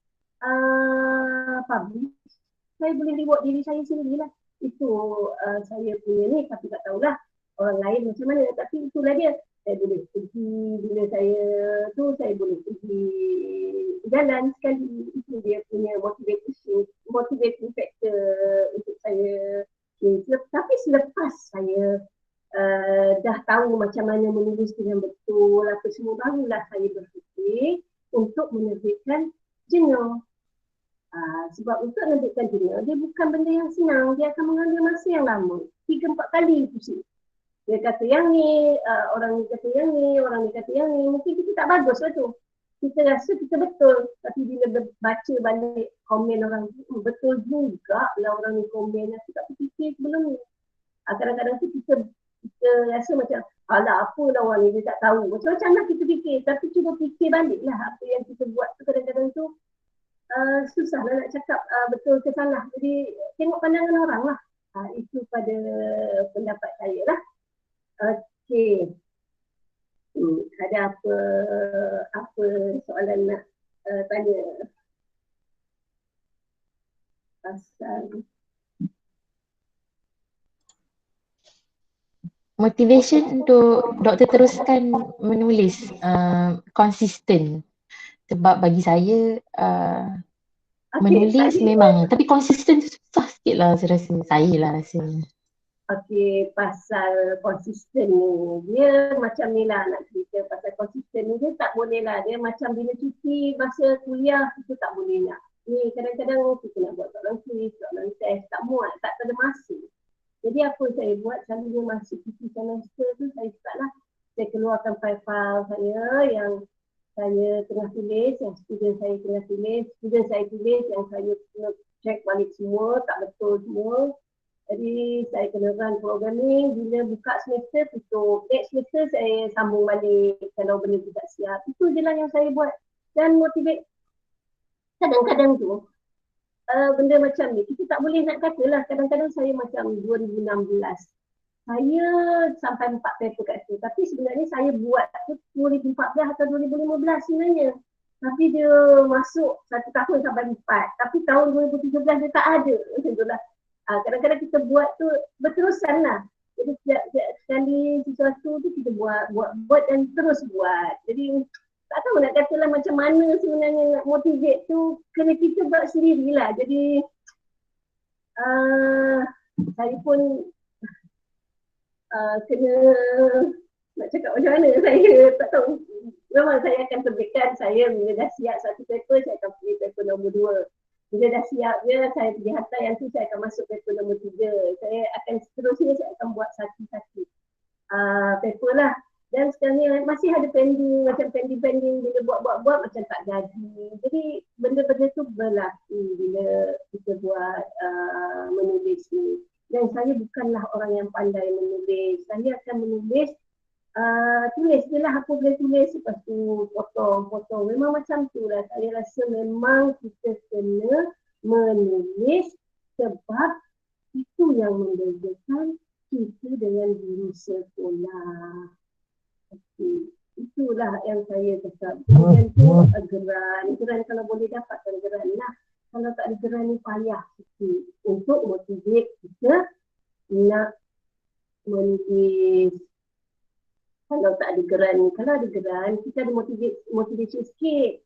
publish, saya boleh reward diri saya sendirilah. Itu saya punya ni, tapi tak tahulah orang lain macam mana, tapi itulah dia. Saya boleh pergi, bila saya boleh pergi jalan sekali. Itu dia punya motivating factor untuk saya. Tapi selepas saya dah tahu macam mana menulis dengan betul apa semua, barulah saya berfikir untuk menerbitkan jurnal. Sebab untuk menerbitkan jurnal, dia bukan benda yang senang. Dia akan mengambil masa yang lama. 3-4 kali pusing. Dia kata yang ni, orang ni kata yang ni, orang ni kata yang ni. Mungkin kita tak bagus lah tu. Kita rasa kita betul. Tapi bila baca balik komen orang tu, betul juga lah orang ni komen. Aku tak fikir sebelum ni. Kadang-kadang tu kita rasa macam, alah apalah orang ni, dia tak tahu. Macam-macam lah kita fikir. Tapi cuba fikir balik lah apa yang kita buat tu kadang-kadang tu susah lah nak cakap betul ke salah. Jadi tengok pandangan orang lah. Itu pada pendapat saya lah. Okey. Ada apa soalan nak tanya? Pasal Motivation untuk doktor teruskan menulis konsisten. Sebab bagi saya menulis memang, tapi konsisten tu susah sikit lah saya rasa. Saya lah rasa. Okey, pasal konsisten ni, dia macam ni lah nak cerita pasal konsisten ni, dia tak boleh lah. Dia macam bila cuti masa kuliah, kita tak boleh nak. Ni kadang-kadang kita nak buat soalan kuis, soalan test, tak muat, tak ada masa. Jadi apa saya buat, selalunya masa cuti semester tu, saya start lah. Saya keluarkan file-file saya yang saya tengah tulis, yang student saya tengah tulis, yang saya kena check balik semua, tak betul semua. Jadi saya kena run programming, bila buka semester tutup. Next semester saya sambung balik kalau benda tidak siap. Itu je lah yang saya buat dan motivate. Kadang-kadang tu benda macam ni, kita tak boleh nak kata lah. Kadang-kadang saya macam 2016. Saya sampai 4 paper kat situ. Tapi sebenarnya saya buat tu 2014 atau 2015 sebenarnya. Tapi dia masuk 1 tahun sampai 4. Tapi tahun 2017 dia tak ada. Macam tu lah. Kadang-kadang kita buat tu berterusan lah. Jadi setiap sekali sesuatu tu kita buat dan terus buat. Jadi tak tahu nak katalah macam mana sebenarnya nak motivate tu, kena kita buat sendirilah. Jadi saya pun kena nak cakap macam mana, saya tak tahu. Memang saya akan terbitkan, saya bila dah siap 1 paper, saya akan pilih paper nombor 2. Bila dah siap dia, saya pergi hantar yang tu, saya akan masuk paper nombor 3. Saya akan seterusnya, saya akan buat satu-satu paper lah. Dan sekarang ni masih ada pending, macam pending bila buat macam tak jadi. Jadi benda-benda tu berlaku bila kita buat menulis ni. Dan saya bukanlah orang yang pandai menulis. Saya akan menulis, tulis je lah apa boleh tulis, lepas tu potong. Memang macam tu lah. Saya rasa memang kita kena menulis sebab itu yang membezakan kita dengan guru sekolah. Okay. Itulah yang saya cakap. Kemudian tu geran kalau boleh dapatkan geran lah. Kalau tak ada geran ni payah sikit untuk motivate kita nak menulis. Kalau tak ada geran, kalau ada geran kita ada motivation sikit.